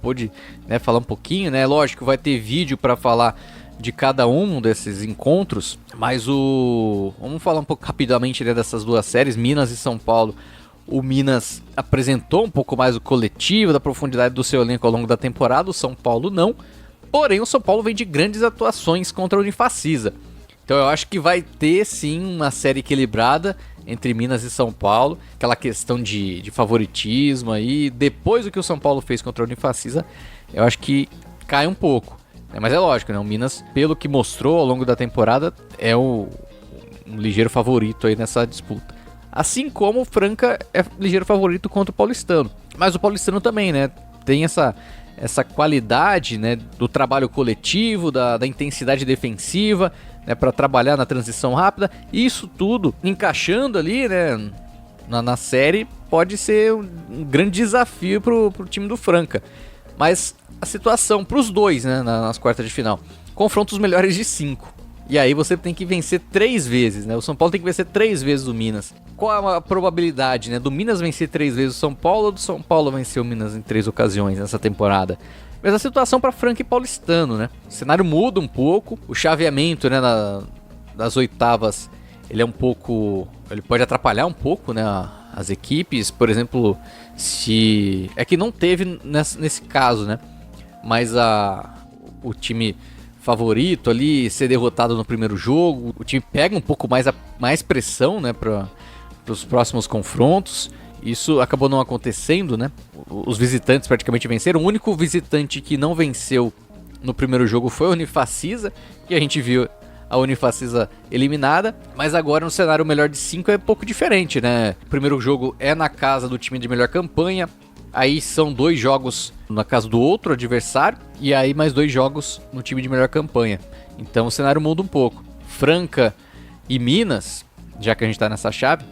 pôde, né, falar um pouquinho, né? Lógico, vai ter vídeo para falar de cada um desses encontros, mas vamos falar um pouco rapidamente, né, dessas duas séries, Minas e São Paulo. O Minas apresentou um pouco mais o coletivo, da profundidade do seu elenco ao longo da temporada, o São Paulo não. Porém, o São Paulo vem de grandes atuações contra o Unifacisa. Então eu acho que vai ter sim uma série equilibrada entre Minas e São Paulo, aquela questão de favoritismo aí. Depois do que o São Paulo fez contra o Unifacisa, eu acho que cai um pouco. Mas é lógico, né? O Minas, pelo que mostrou ao longo da temporada, é um ligeiro favorito aí nessa disputa. Assim como o Franca é ligeiro favorito contra o Paulistano. Mas o Paulistano também, né? Tem essa qualidade, né, do trabalho coletivo, da intensidade defensiva, né, para trabalhar na transição rápida. Isso tudo encaixando ali, né, na série, pode ser um grande desafio pro time do Franca. Mas a situação para os dois, né, nas quartas de final, confronta os melhores de 5. E aí você tem que vencer 3 vezes, né? O São Paulo tem que vencer 3 vezes o Minas. Qual a probabilidade, né, do Minas vencer 3 vezes o São Paulo ou do São Paulo vencer o Minas em 3 ocasiões nessa temporada? Mesma situação para Franca e Paulistano, né? O cenário muda um pouco, o chaveamento, né, das oitavas, ele pode atrapalhar um pouco, né, as equipes. Por exemplo, é que não teve nesse caso, né? Mas o time favorito ali ser derrotado no primeiro jogo, o time pega um pouco mais pressão, né, para os próximos confrontos. Isso acabou não acontecendo, né? Os visitantes praticamente venceram. O único visitante que não venceu no primeiro jogo foi a Unifacisa, que a gente viu a Unifacisa eliminada, mas agora no cenário melhor de 5 é um pouco diferente, né? O primeiro jogo é na casa do time de melhor campanha, aí são 2 jogos na casa do outro adversário, e aí mais 2 jogos no time de melhor campanha. Então o cenário muda um pouco. Franca e Minas, já que a gente tá nessa chave,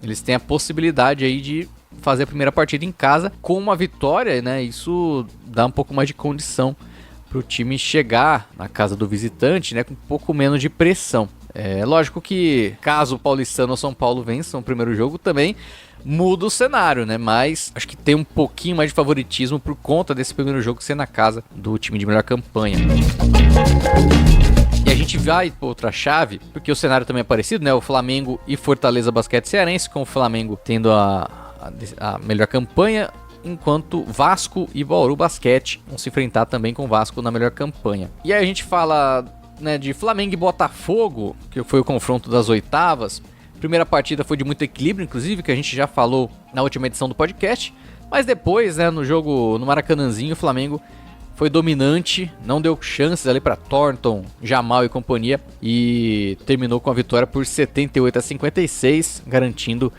eles têm a possibilidade aí de fazer a primeira partida em casa com uma vitória, né? Isso dá um pouco mais de condição para o time chegar na casa do visitante, né, com um pouco menos de pressão. É lógico que caso o Paulistano ou São Paulo vençam o primeiro jogo também muda o cenário, né? Mas acho que tem um pouquinho mais de favoritismo por conta desse primeiro jogo ser na casa do time de melhor campanha. E a gente vai para outra chave, porque o cenário também é parecido, né? O Flamengo e Fortaleza Basquete Cearense, com o Flamengo tendo a melhor campanha, enquanto Vasco e Bauru Basquete vão se enfrentar também com o Vasco na melhor campanha. E aí a gente fala, né, de Flamengo e Botafogo, que foi o confronto das oitavas. Primeira partida foi de muito equilíbrio, inclusive, que a gente já falou na última edição do podcast. Mas depois, né, no jogo no Maracanãzinho, o Flamengo foi dominante, não deu chances ali para Thornton, Jamal e companhia, e terminou com a vitória por 78-56, garantindo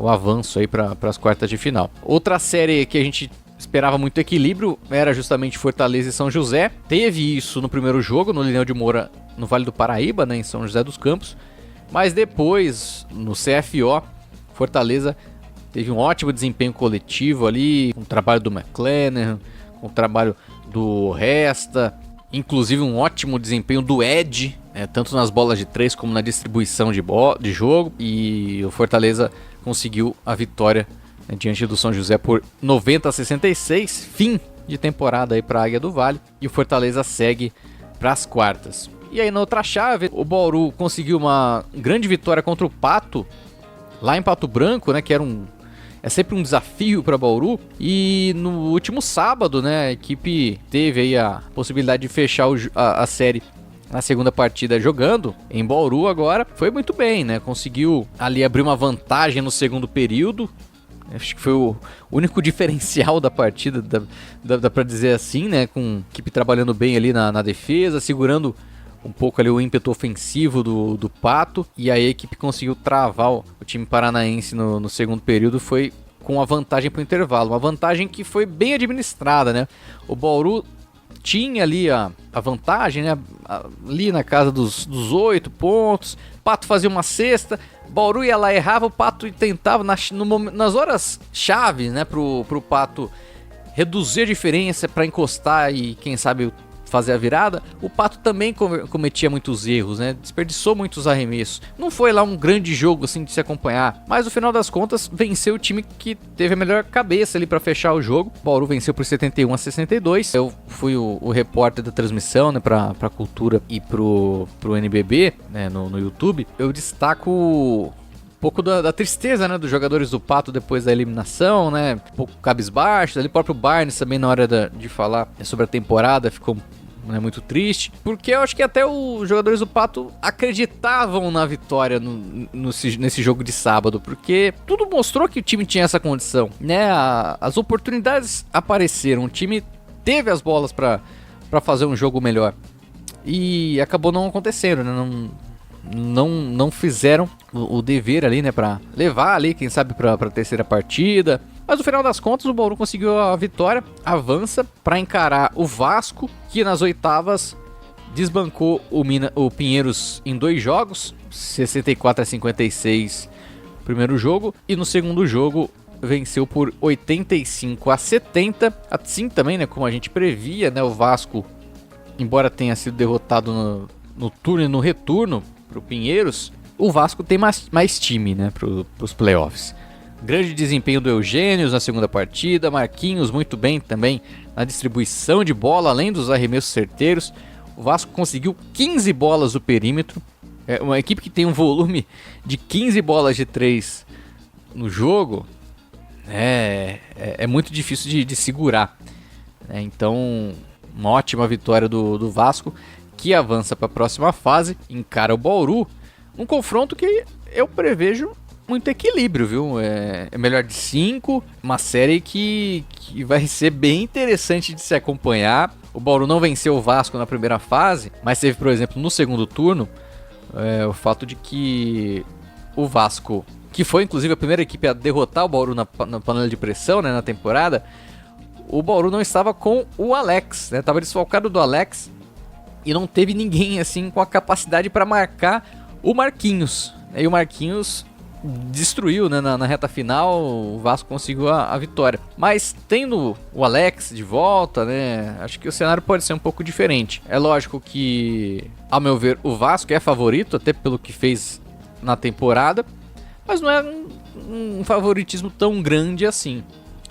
o avanço aí para as quartas de final. Outra série que a gente esperava muito equilíbrio era justamente Fortaleza e São José. Teve isso no primeiro jogo, no Lineu de Moura, no Vale do Paraíba, né, em São José dos Campos. Mas depois, no CFO, Fortaleza teve um ótimo desempenho coletivo ali, com o trabalho do McLennan, com o trabalho do Resta, inclusive um ótimo desempenho do Ed, tanto nas bolas de 3 como na distribuição de jogo. E o Fortaleza conseguiu a vitória, né, diante do São José por 90-66, fim de temporada aí para a Águia do Vale, e o Fortaleza segue para as quartas. E aí na outra chave, o Bauru conseguiu uma grande vitória contra o Pato, lá em Pato Branco, né, que é sempre um desafio para Bauru. E no último sábado, né, a equipe teve aí a possibilidade de fechar a série na segunda partida jogando em Bauru agora. Foi muito bem, né? Conseguiu ali abrir uma vantagem no segundo período. Acho que foi o único diferencial da partida, dá pra dizer assim, né? Com a equipe trabalhando bem ali na defesa, segurando um pouco ali o ímpeto ofensivo do Pato. E aí a equipe conseguiu travar o time paranaense no segundo período. Foi com a vantagem para o intervalo. Uma vantagem que foi bem administrada, né? O Bauru tinha ali a vantagem, né, ali na casa dos 8 pontos. Pato fazia uma cesta, Bauru ia lá, errava, o Pato tentava nas horas chave, né, pro Pato reduzir a diferença para encostar e quem sabe fazer a virada. O Pato também cometia muitos erros, né? Desperdiçou muitos arremessos. Não foi lá um grande jogo assim de se acompanhar, mas no final das contas venceu o time que teve a melhor cabeça ali para fechar o jogo. O Bauru venceu por 71-62. Eu fui o repórter da transmissão, né, para Cultura e pro NBB, né, no YouTube. Eu destaco um pouco da tristeza, né, dos jogadores do Pato depois da eliminação, né? Um pouco cabisbaixo. Ali o próprio Barnes também, na hora de falar sobre a temporada, ficou, né, muito triste, porque eu acho que até os jogadores do Pato acreditavam na vitória nesse jogo de sábado, porque tudo mostrou que o time tinha essa condição, né? As oportunidades apareceram, o time teve as bolas para fazer um jogo melhor e acabou não acontecendo, né? Não fizeram o dever ali, né, para levar ali, quem sabe, para a terceira partida. Mas no final das contas o Bauru conseguiu a vitória, avança para encarar o Vasco, que nas oitavas desbancou o Pinheiros em 2 jogos, 64-56 no primeiro jogo, e no segundo jogo venceu por 85-70, assim também, né, como a gente previa, né, o Vasco, embora tenha sido derrotado no turno e no retorno pro Pinheiros, o Vasco tem mais time, né, pros playoffs. Grande desempenho do Eugênio na segunda partida, Marquinhos muito bem também na distribuição de bola, além dos arremessos certeiros. O Vasco conseguiu 15 bolas do perímetro, uma equipe que tem um volume de 15 bolas de 3 no jogo, é muito difícil de segurar, né? Então, uma ótima vitória do Vasco, que avança para a próxima fase, encara o Bauru, um confronto que eu prevejo muito equilíbrio, viu? É melhor de 5, uma série que vai ser bem interessante de se acompanhar. o Bauru não venceu o Vasco na primeira fase, mas teve, por exemplo, no segundo turno, o fato de que o Vasco, que foi inclusive a primeira equipe a derrotar o Bauru na panela de pressão, né, na temporada, o Bauru não estava com o Alex, né, estava desfalcado do Alex e não teve ninguém assim com a capacidade para marcar o Marquinhos. E o Marquinhos destruiu, né, na reta final, o Vasco conseguiu a vitória. Mas tendo o Alex de volta, né, acho que o cenário pode ser um pouco diferente. É lógico que, ao meu ver, o Vasco é favorito, até pelo que fez na temporada, mas não é um favoritismo tão grande assim.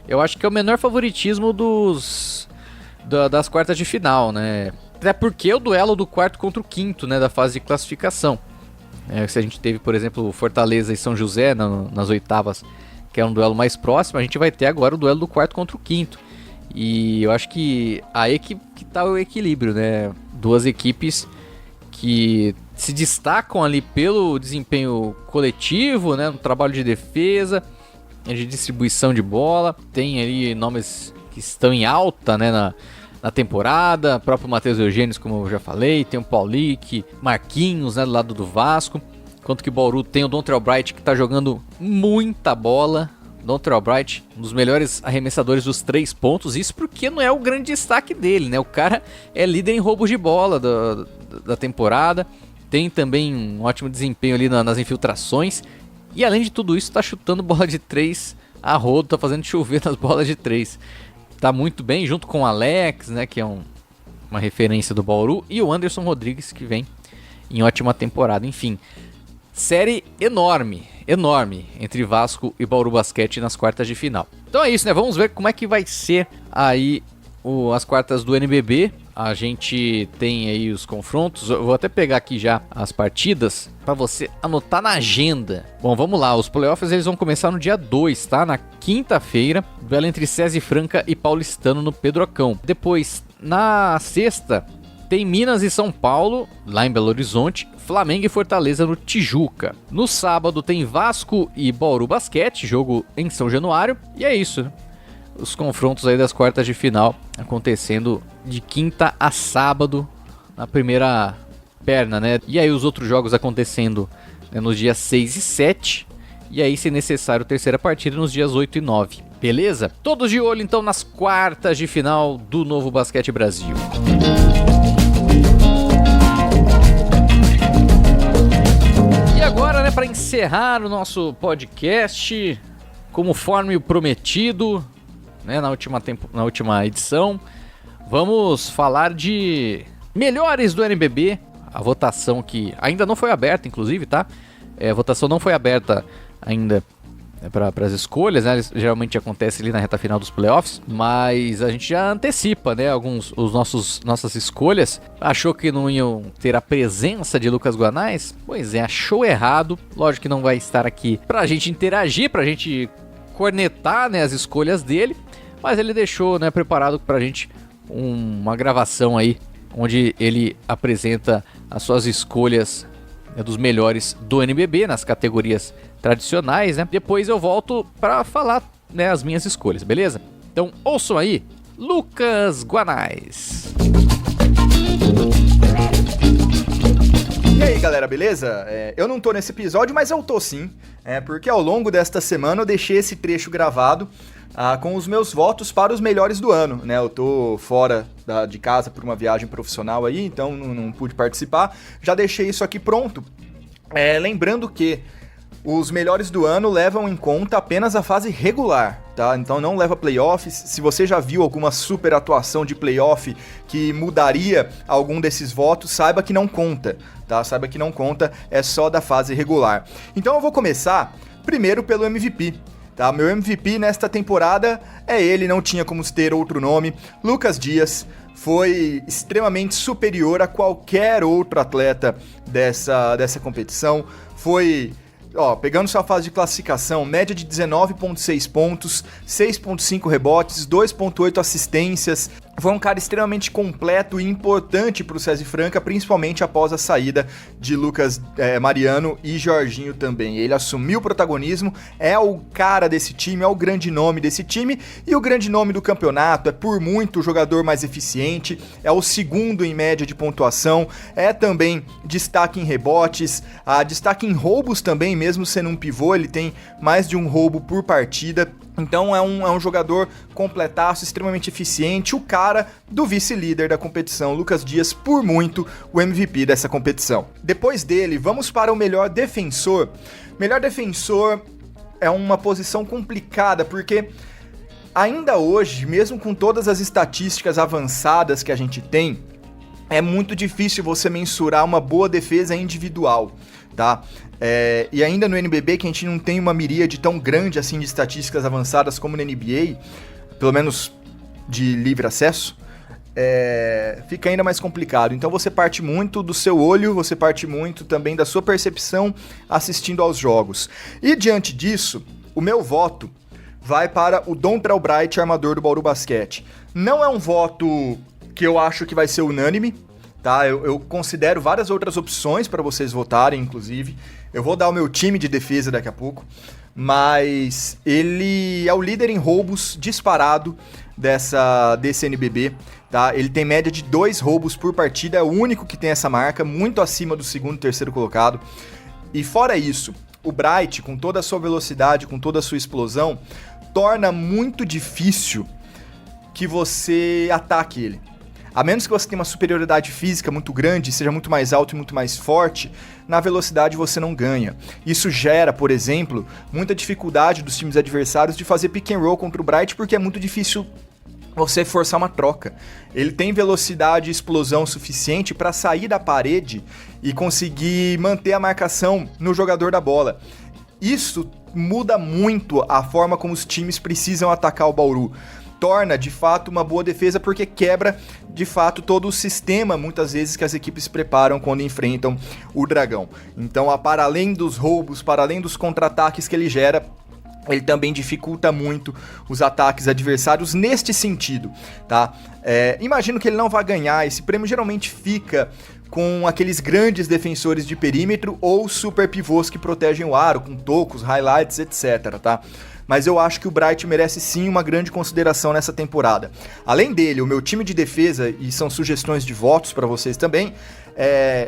Eu acho que é o menor favoritismo das quartas de final, né? Até porque é o duelo do quarto contra o quinto, né, da fase de classificação. Se a gente teve, por exemplo, Fortaleza e São José nas oitavas, que é um duelo mais próximo, a gente vai ter agora o duelo do quarto contra o quinto. E eu acho que aí que tá o equilíbrio, né? Duas equipes que se destacam ali pelo desempenho coletivo, né, no trabalho de defesa, de distribuição de bola. Tem ali nomes que estão em alta, né, na temporada, o próprio Matheus Eugênio, como eu já falei, tem o Paulic, Marquinhos, né, do lado do Vasco, enquanto que o Bauru tem o Dontre Albright, que está jogando muita bola. Dontre Albright, um dos melhores arremessadores dos 3 pontos, isso porque não é o grande destaque dele, né, o cara é líder em roubos de bola da temporada, tem também um ótimo desempenho ali nas infiltrações, e além de tudo isso, está chutando bola de 3 a rodo, está fazendo chover nas bolas de 3. Tá muito bem, junto com o Alex, né, que é uma referência do Bauru, e o Anderson Rodrigues, que vem em ótima temporada. Enfim, série enorme entre Vasco e Bauru Basquete nas quartas de final. Então é isso, né? Vamos ver como é que vai ser aí as quartas do NBB. A gente tem aí os confrontos. Eu vou até pegar aqui já as partidas para você anotar na agenda. Bom, vamos lá. Os playoffs eles vão começar no dia 2, tá? Na quinta-feira. Duelo entre SESI Franca e Paulistano no Pedrocão. Depois, na sexta, tem Minas e São Paulo, lá em Belo Horizonte. Flamengo e Fortaleza no Tijuca. No sábado tem Vasco e Bauru Basquete, jogo em São Januário. E é isso, né? Os confrontos aí das quartas de final acontecendo de quinta a sábado na primeira perna, né? E aí os outros jogos acontecendo, né, nos dias 6 e 7. E aí, se necessário, terceira partida nos dias 8 e 9. Beleza? Todos de olho então nas quartas de final do Novo Basquete Brasil. E agora, né, para encerrar o nosso podcast, conforme o prometido, né, na última edição, vamos falar de melhores do NBB. A votação que ainda não foi aberta, inclusive, tá? A votação não foi aberta ainda, né, para as escolhas, né? Geralmente acontece ali na reta final dos playoffs, mas a gente já antecipa, né, nossas escolhas. Achou que não iam ter a presença de Lucas Guanais? Pois é, achou errado. Lógico que não vai estar aqui pra gente interagir, pra gente cornetar, né, as escolhas dele, mas ele deixou, né, preparado pra gente uma gravação aí, onde ele apresenta as suas escolhas, né, dos melhores do NBB nas categorias tradicionais, né? Depois eu volto para falar, né, as minhas escolhas, beleza? Então ouçam aí, Lucas Guanais. E aí galera, beleza? Eu não tô nesse episódio, mas eu tô sim, porque ao longo desta semana eu deixei esse trecho gravado com os meus votos para os melhores do ano, né? Eu tô fora de casa por uma viagem profissional aí, então não pude participar. Já deixei isso aqui pronto. Lembrando que os melhores do ano levam em conta apenas a fase regular, tá? Então não leva playoffs. Se você já viu alguma super atuação de playoff que mudaria algum desses votos, saiba que não conta, tá? Saiba que não conta, é só da fase regular. Então eu vou começar primeiro pelo MVP. Tá, meu MVP nesta temporada é ele, não tinha como ter outro nome. Lucas Dias foi extremamente superior a qualquer outro atleta dessa competição. Foi, pegando sua fase de classificação, média de 19,6 pontos, 6,5 rebotes, 2,8 assistências, foi um cara extremamente completo e importante para o César Franca, principalmente após a saída de Lucas Mariano e Jorginho também. Ele assumiu o protagonismo, é o cara desse time, é o grande nome desse time e o grande nome do campeonato, é por muito o jogador mais eficiente, é o segundo em média de pontuação, é também destaque em rebotes, destaque em roubos também, mesmo sendo um pivô, ele tem mais de um roubo por partida. Então é um jogador completaço, extremamente eficiente, o cara do vice-líder da competição, Lucas Dias, por muito o MVP dessa competição. Depois dele, vamos para o melhor defensor. Melhor defensor é uma posição complicada, porque ainda hoje, mesmo com todas as estatísticas avançadas que a gente tem, é muito difícil você mensurar uma boa defesa individual, tá? E ainda no NBB, que a gente não tem uma miríade tão grande assim de estatísticas avançadas como no NBA, pelo menos de livre acesso, fica ainda mais complicado. Então você parte muito do seu olho, você parte muito também da sua percepção assistindo aos jogos. E diante disso, o meu voto vai para o Dontrell Bright, armador do Bauru Basquete. Não é um voto que eu acho que vai ser unânime, tá? Eu considero várias outras opções para vocês votarem, inclusive. Eu vou dar o meu time de defesa daqui a pouco, mas ele é o líder em roubos disparado desse NBB, tá? Ele tem média de 2 roubos por partida, é o único que tem essa marca, muito acima do segundo e terceiro colocado. E fora isso, o Bright, com toda a sua velocidade, com toda a sua explosão, torna muito difícil que você ataque ele. A menos que você tenha uma superioridade física muito grande, seja muito mais alto e muito mais forte, na velocidade você não ganha. Isso gera, por exemplo, muita dificuldade dos times adversários de fazer pick and roll contra o Bright, porque é muito difícil você forçar uma troca. Ele tem velocidade e explosão suficiente para sair da parede e conseguir manter a marcação no jogador da bola. Isso muda muito a forma como os times precisam atacar o Bauru. Torna, de fato, uma boa defesa porque quebra, de fato, todo o sistema, muitas vezes, que as equipes preparam quando enfrentam o Dragão. Então, para além dos roubos, para além dos contra-ataques que ele gera, ele também dificulta muito os ataques adversários neste sentido, tá? Imagino que ele não vai ganhar, esse prêmio geralmente fica com aqueles grandes defensores de perímetro ou super pivôs que protegem o aro, com tocos, highlights, etc, tá? Mas eu acho que o Bright merece sim uma grande consideração nessa temporada. Além dele, o meu time de defesa, e são sugestões de votos para vocês também,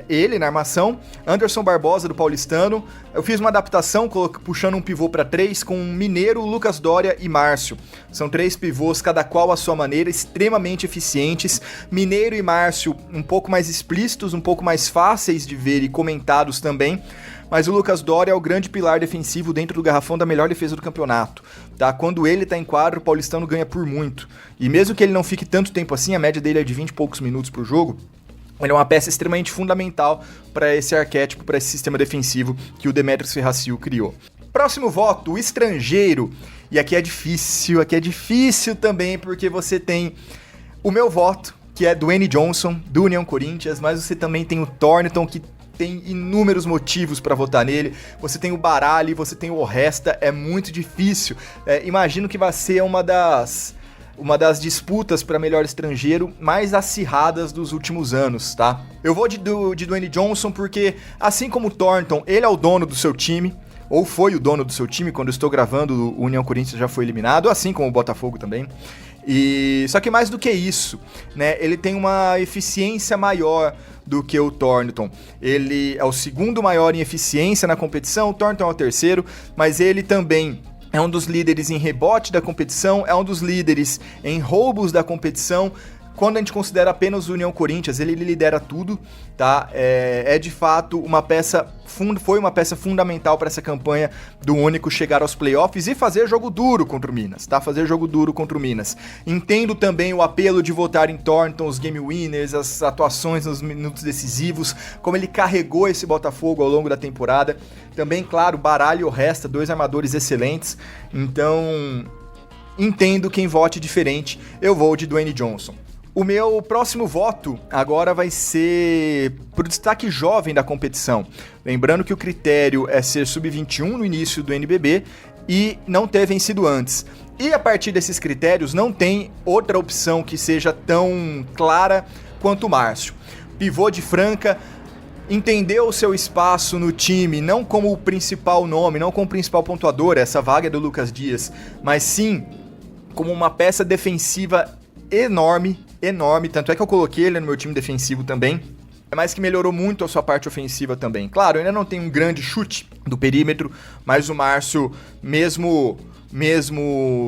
ele na armação, Anderson Barbosa do Paulistano. Eu fiz uma adaptação puxando um pivô para 3 com Mineiro, Lucas Doria e Márcio. São 3 pivôs, cada qual à sua maneira, extremamente eficientes. Mineiro e Márcio um pouco mais explícitos, um pouco mais fáceis de ver e comentados também. Mas o Lucas Doria é o grande pilar defensivo dentro do garrafão da melhor defesa do campeonato, tá? Quando ele tá em quadro, o Paulistano ganha por muito. E mesmo que ele não fique tanto tempo assim, a média dele é de 20 e poucos minutos por jogo, ele é uma peça extremamente fundamental para esse arquétipo, para esse sistema defensivo que o Demetrios Ferraciu criou. Próximo voto, o estrangeiro. E aqui é difícil também, porque você tem o meu voto, que é Dwayne Johnson, do União Corinthians, mas você também tem o Thornton, que tem inúmeros motivos para votar nele. Você tem o Baralli, você tem o Oresta, é muito difícil. Imagino que vai ser uma das disputas para melhor estrangeiro mais acirradas dos últimos anos, tá? Eu vou de Dwayne Johnson porque, assim como o Thornton, ele é o dono do seu time, ou foi o dono do seu time. Quando eu estou gravando, o União Corinthians já foi eliminado, assim como o Botafogo também. Só que mais do que isso, né, ele tem uma eficiência maior do que o Thornton. Ele é o segundo maior em eficiência na competição, o Thornton é o terceiro, mas ele também é um dos líderes em rebote da competição, é um dos líderes em roubos da competição. Quando a gente considera apenas o União Corinthians, ele lidera tudo, tá? De fato foi uma peça fundamental para essa campanha do Único chegar aos playoffs e fazer jogo duro contra o Minas, tá? Fazer jogo duro contra o Minas. Entendo também o apelo de votar em Thornton, os game winners, as atuações nos minutos decisivos, como ele carregou esse Botafogo ao longo da temporada. Também, claro, Baralho e Oresta, 2 armadores excelentes. Então, entendo quem vote diferente, eu vou de Dwayne Johnson. O meu próximo voto agora vai ser pro destaque jovem da competição. Lembrando que o critério é ser sub-21 no início do NBB e não ter vencido antes. E a partir desses critérios não tem outra opção que seja tão clara quanto o Márcio. Pivô de Franca, entendeu o seu espaço no time, não como o principal nome, não como o principal pontuador, essa vaga é do Lucas Dias, mas sim como uma peça defensiva enorme, tanto é que eu coloquei ele no meu time defensivo também, mas que melhorou muito a sua parte ofensiva também. Claro, ainda não tem um grande chute do perímetro, mas o Márcio, mesmo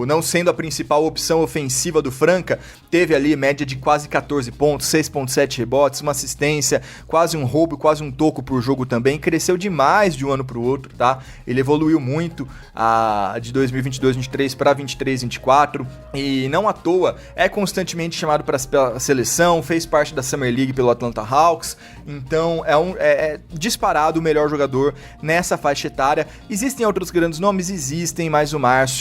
não sendo a principal opção ofensiva do Franca, teve ali média de quase 14 pontos, 6.7 rebotes, uma assistência, quase um roubo, quase um toco por jogo também, cresceu demais de um ano para o outro, tá? Ele evoluiu muito de 2022-23 para 23-24 e não à toa é constantemente chamado para a seleção, fez parte da Summer League pelo Atlanta Hawks, então é disparado o melhor jogador nessa faixa etária. Existem outros grandes nomes? Existem, mas o Márcio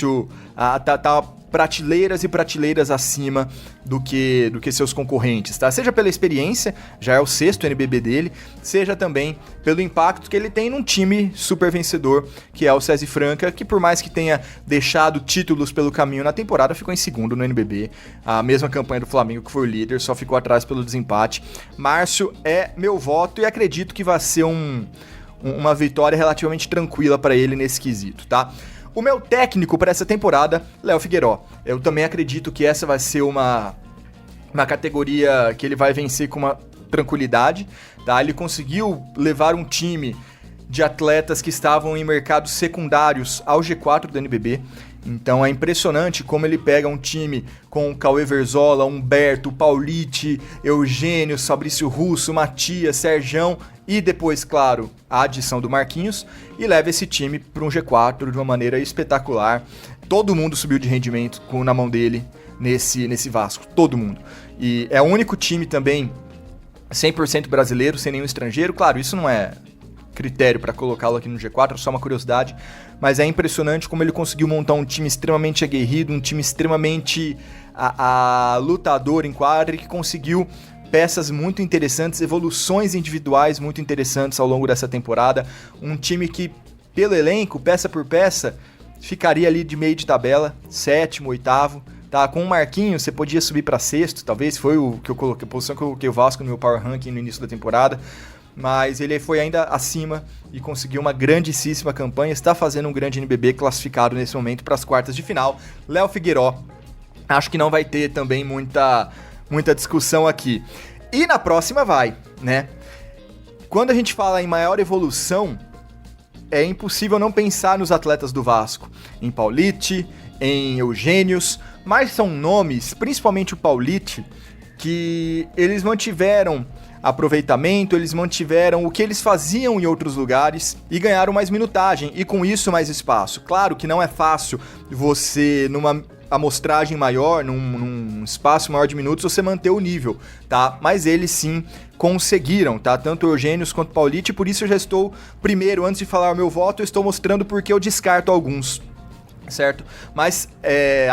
tá prateleiras e prateleiras acima do que seus concorrentes, tá? Seja pela experiência, já é o 6º NBB dele, seja também pelo impacto que ele tem num time super vencedor, que é o SESI Franca, que por mais que tenha deixado títulos pelo caminho na temporada, ficou em segundo no NBB. A mesma campanha do Flamengo, que foi o líder, só ficou atrás pelo desempate. Márcio é meu voto e acredito que vai ser uma vitória relativamente tranquila para ele nesse quesito, tá? O meu técnico para essa temporada, Léo Figueiró. Eu também acredito que essa vai ser uma categoria que ele vai vencer com uma tranquilidade, tá? Ele conseguiu levar um time de atletas que estavam em mercados secundários ao G4 do NBB. Então é impressionante como ele pega um time com Cauê Verzola, Humberto, Paulite, Eugênio, Fabrício Russo, Matias, Serjão e depois, claro, a adição do Marquinhos e leva esse time para um G4 de uma maneira espetacular. Todo mundo subiu de rendimento na mão dele nesse Vasco, todo mundo. E é o único time também 100% brasileiro, sem nenhum estrangeiro. Claro, isso não é critério para colocá-lo aqui no G4, é só uma curiosidade, mas é impressionante como ele conseguiu montar um time extremamente aguerrido, um time extremamente lutador em quadra e que conseguiu peças muito interessantes, evoluções individuais muito interessantes ao longo dessa temporada, um time que, pelo elenco, peça por peça, ficaria ali de meio de tabela, 7º, 8º, tá? Com o Marquinhos você podia subir para 6º, talvez foi a posição que eu coloquei o Vasco no meu Power Ranking no início da temporada, mas ele foi ainda acima e conseguiu uma grandíssima campanha, está fazendo um grande NBB classificado nesse momento para as quartas de final. Léo Figueiró, acho que não vai ter também muita discussão aqui. E na próxima vai, né? Quando a gente fala em maior evolução, é impossível não pensar nos atletas do Vasco, em Paulite, em Eugênios, mas são nomes, principalmente o Paulite, que eles mantiveram aproveitamento, eles mantiveram o que eles faziam em outros lugares e ganharam mais minutagem e com isso mais espaço. Claro que não é fácil você, numa amostragem maior, num espaço maior de minutos, você manter o nível, tá? Mas eles sim conseguiram, tá? Tanto o Eugênios quanto o Paulite, por isso eu já estou, primeiro, antes de falar o meu voto, eu estou mostrando porque eu descarto alguns, certo? Mas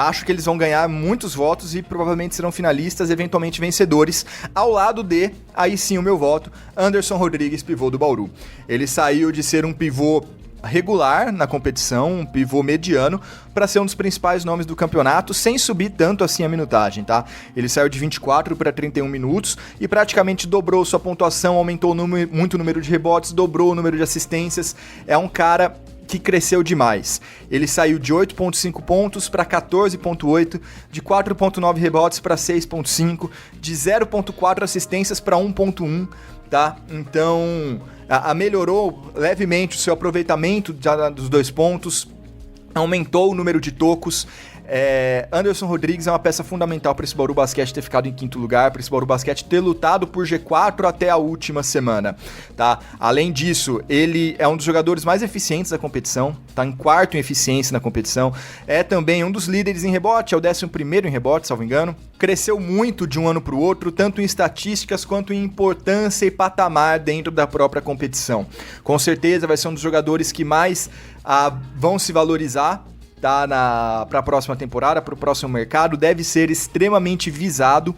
acho que eles vão ganhar muitos votos e provavelmente serão finalistas, eventualmente vencedores, ao lado de, aí sim o meu voto, Anderson Rodrigues, pivô do Bauru. Ele saiu de ser um pivô regular na competição, um pivô mediano, para ser um dos principais nomes do campeonato, sem subir tanto assim a minutagem, tá? Ele saiu de 24 para 31 minutos e praticamente dobrou sua pontuação, aumentou muito o número de rebotes, dobrou o número de assistências. É um cara que cresceu demais. Ele saiu de 8.5 pontos para 14.8, de 4.9 rebotes para 6.5, de 0.4 assistências para 1.1, tá? Então, melhorou levemente o seu aproveitamento dos 2 pontos, aumentou o número de tocos. Anderson Rodrigues é uma peça fundamental para esse Bauru Basquete ter ficado em 5º lugar, para esse Bauru Basquete ter lutado por G4 até a última semana, tá? Além disso, ele é um dos jogadores mais eficientes da competição, tá em 4º em eficiência na competição, é também um dos líderes em rebote, é o 11º em rebote, salvo engano. Cresceu muito de um ano para o outro, tanto em estatísticas quanto em importância e patamar dentro da própria competição. Com certeza vai ser um dos jogadores que mais vão se valorizar, tá, para a próxima temporada, para o próximo mercado, deve ser extremamente visado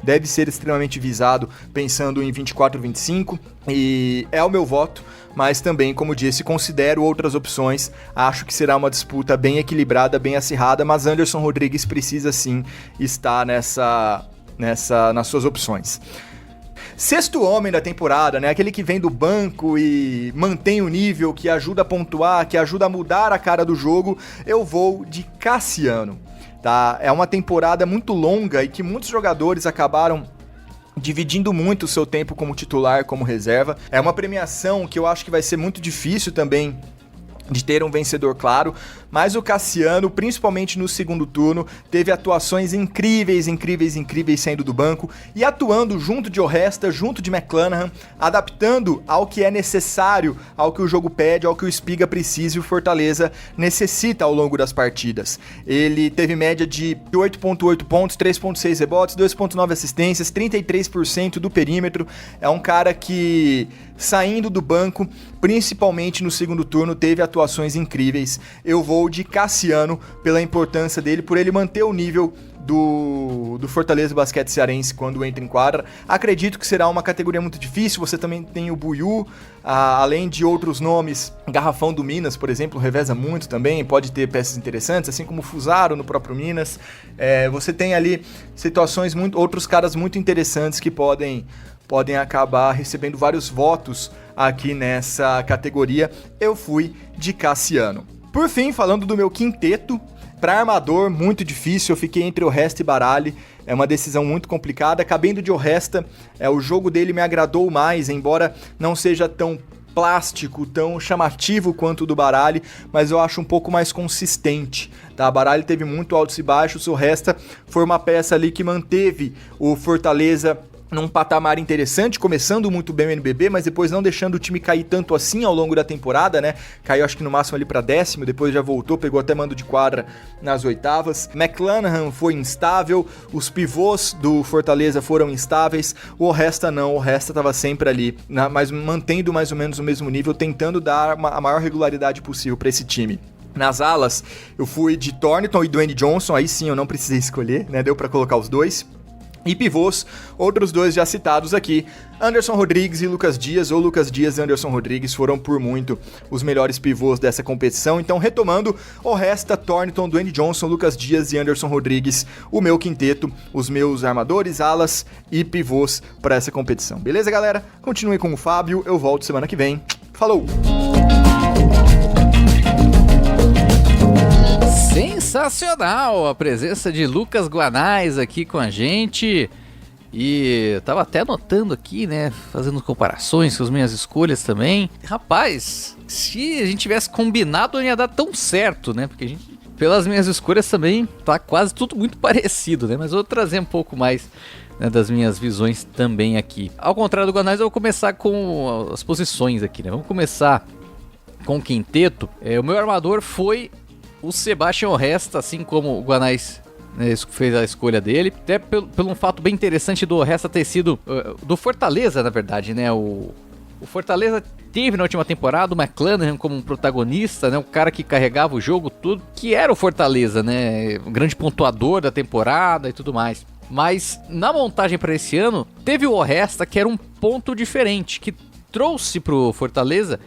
deve ser extremamente visado pensando em 24-25 e é o meu voto, mas também, como disse, considero outras opções, acho que será uma disputa bem equilibrada, bem acirrada, mas Anderson Rodrigues precisa sim estar nas suas opções. Sexto homem da temporada, né? Aquele que vem do banco e mantém o nível, que ajuda a pontuar, que ajuda a mudar a cara do jogo, eu vou de Cassiano, tá? É uma temporada muito longa e que muitos jogadores acabaram dividindo muito o seu tempo como titular, como reserva. É uma premiação que eu acho que vai ser muito difícil também de ter um vencedor claro, mas o Cassiano, principalmente no segundo turno, teve atuações incríveis saindo do banco e atuando junto de Oresta, junto de McClanahan, adaptando ao que é necessário, ao que o jogo pede, ao que o Espiga precisa e o Fortaleza necessita ao longo das partidas. Ele teve média de 8.8 pontos, 3.6 rebotes, 2.9 assistências, 33% do perímetro. É um cara que, saindo do banco, principalmente no segundo turno, teve atuações incríveis. Eu vou de Cassiano pela importância dele, por ele manter o nível do Fortaleza Basquete Cearense quando entra em quadra. Acredito que será uma categoria muito difícil. Você também tem o Buiú, além de outros nomes. Garrafão do Minas, por exemplo, reveza muito também, pode ter peças interessantes, assim como o Fusaro no próprio Minas. Você tem ali situações, outros caras muito interessantes que podem acabar recebendo vários votos aqui nessa categoria. Eu fui de Cassiano. Por fim, falando do meu quinteto, para armador, muito difícil, eu fiquei entre Oresta e Baralli, é uma decisão muito complicada. Cabendo de Oresta, o jogo dele me agradou mais, embora não seja tão plástico, tão chamativo quanto o do Baralli, mas eu acho um pouco mais consistente, tá? Baralli teve muito altos e baixos, o Oresta foi uma peça ali que manteve o Fortaleza num patamar interessante, começando muito bem o NBB, mas depois não deixando o time cair tanto assim ao longo da temporada, né? Caiu acho que no máximo ali para 10º, depois já voltou, pegou até mando de quadra nas oitavas. McClanahan foi instável, os pivôs do Fortaleza foram instáveis, o Oresta não, o Oresta estava sempre ali, mas mantendo mais ou menos o mesmo nível, tentando dar a maior regularidade possível para esse time. Nas alas, eu fui de Thornton e Dwayne Johnson, aí sim eu não precisei escolher, né? Deu para colocar os dois. E pivôs, outros dois já citados aqui, Anderson Rodrigues e Lucas Dias, ou Lucas Dias e Anderson Rodrigues foram por muito os melhores pivôs dessa competição. Então, retomando, Oresta, Thornton, Dwayne Johnson, Lucas Dias e Anderson Rodrigues, o meu quinteto, os meus armadores, alas e pivôs para essa competição. Beleza, galera? Continue com o Fábio, eu volto semana que vem. Falou! Sensacional a presença de Lucas Guanais aqui com a gente. E eu tava até anotando aqui, né, fazendo comparações com as minhas escolhas também. Rapaz, se a gente tivesse combinado não ia dar tão certo, né? Porque a gente, pelas minhas escolhas também, tá quase tudo muito parecido, né? Mas eu vou trazer um pouco mais, né, das minhas visões também aqui. Ao contrário do Guanais, eu vou começar com as posições aqui, né? Vamos começar com o quinteto. O meu armador foi o Sebastian Oresta, assim como o Guanais, né, fez a escolha dele. Até pelo um fato bem interessante do Oresta ter sido do Fortaleza, na verdade, né? O Fortaleza teve na última temporada o McClanahan como um protagonista, né? O cara que carregava o jogo, tudo, que era o Fortaleza, né? O grande pontuador da temporada e tudo mais. Mas na montagem para esse ano, teve o Oresta, que era um ponto diferente, que trouxe pro Fortaleza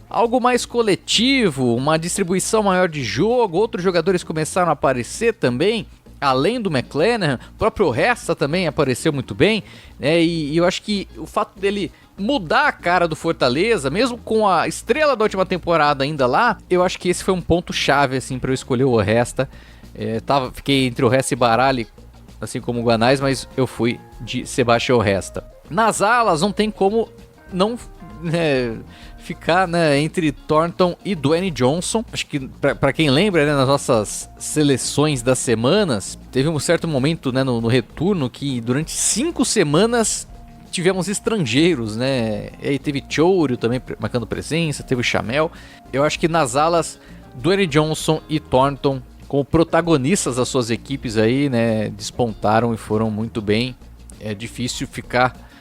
algo mais coletivo, uma distribuição maior de jogo, outros jogadores começaram a aparecer também, além do McClanahan, o próprio Oresta também apareceu muito bem, né? E eu acho que o fato dele mudar a cara do Fortaleza, mesmo com a estrela da última temporada ainda lá, eu acho que esse foi um ponto chave assim, para eu escolher o Oresta. Fiquei entre o Oresta e Baralli, assim como o Guanais, mas eu fui de Sebastian Oresta. Nas alas não tem como não ficar, né, entre Thornton e Dwayne Johnson. Acho que para quem lembra, né, nas nossas seleções das semanas, teve um certo momento, né, no retorno que durante 5 semanas tivemos estrangeiros, né? E aí teve Chouro também marcando presença, teve o Chamel. Eu acho que nas alas, Dwayne Johnson e Thornton, como protagonistas das suas equipes aí, né, despontaram e foram muito bem. É difícil ficar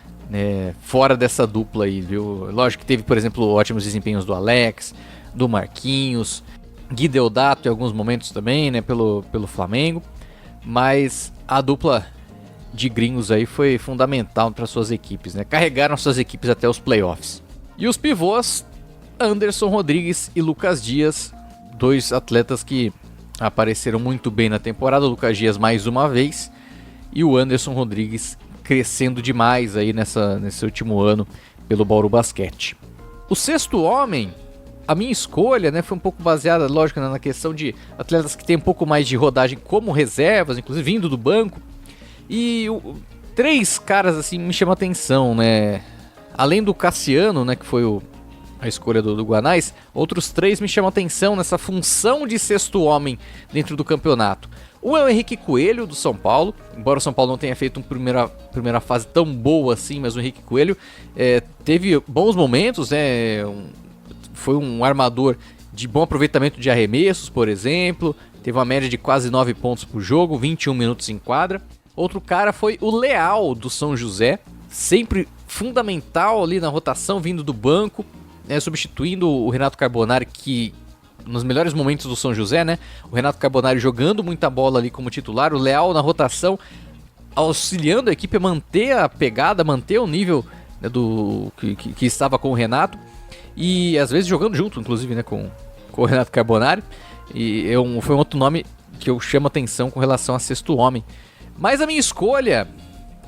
fora dessa dupla aí, viu? Lógico que teve, por exemplo, ótimos desempenhos do Alex, do Marquinhos, Gui Deodato em alguns momentos também, né, pelo Flamengo, mas a dupla de gringos aí foi fundamental para suas equipes, né? Carregaram suas equipes até os playoffs. E os pivôs, Anderson Rodrigues e Lucas Dias, dois atletas que apareceram muito bem na temporada. O Lucas Dias mais uma vez e o Anderson Rodrigues crescendo demais aí nesse último ano pelo Bauru Basquete. O sexto homem, a minha escolha, né, foi um pouco baseada, lógico, na questão de atletas que têm um pouco mais de rodagem como reservas, inclusive vindo do banco. E três caras assim me chamam a atenção, né? Além do Cassiano, né, que foi a escolha do Guanais, outros três me chamam a atenção nessa função de sexto homem dentro do campeonato. Um é o Henrique Coelho, do São Paulo, embora o São Paulo não tenha feito uma primeira fase tão boa assim, mas o Henrique Coelho teve bons momentos, né? Foi um armador de bom aproveitamento de arremessos, por exemplo, teve uma média de quase 9 pontos por jogo, 21 minutos em quadra. Outro cara foi o Leal, do São José, sempre fundamental ali na rotação, vindo do banco, né, substituindo o Renato Carbonari, que nos melhores momentos do São José, né, o Renato Carbonari jogando muita bola ali como titular, o Leal na rotação, auxiliando a equipe a manter a pegada, manter o nível, né, que estava com o Renato, e às vezes jogando junto, inclusive, né, com o Renato Carbonari, e foi um outro nome que eu chamo a atenção com relação a sexto homem. Mas a minha escolha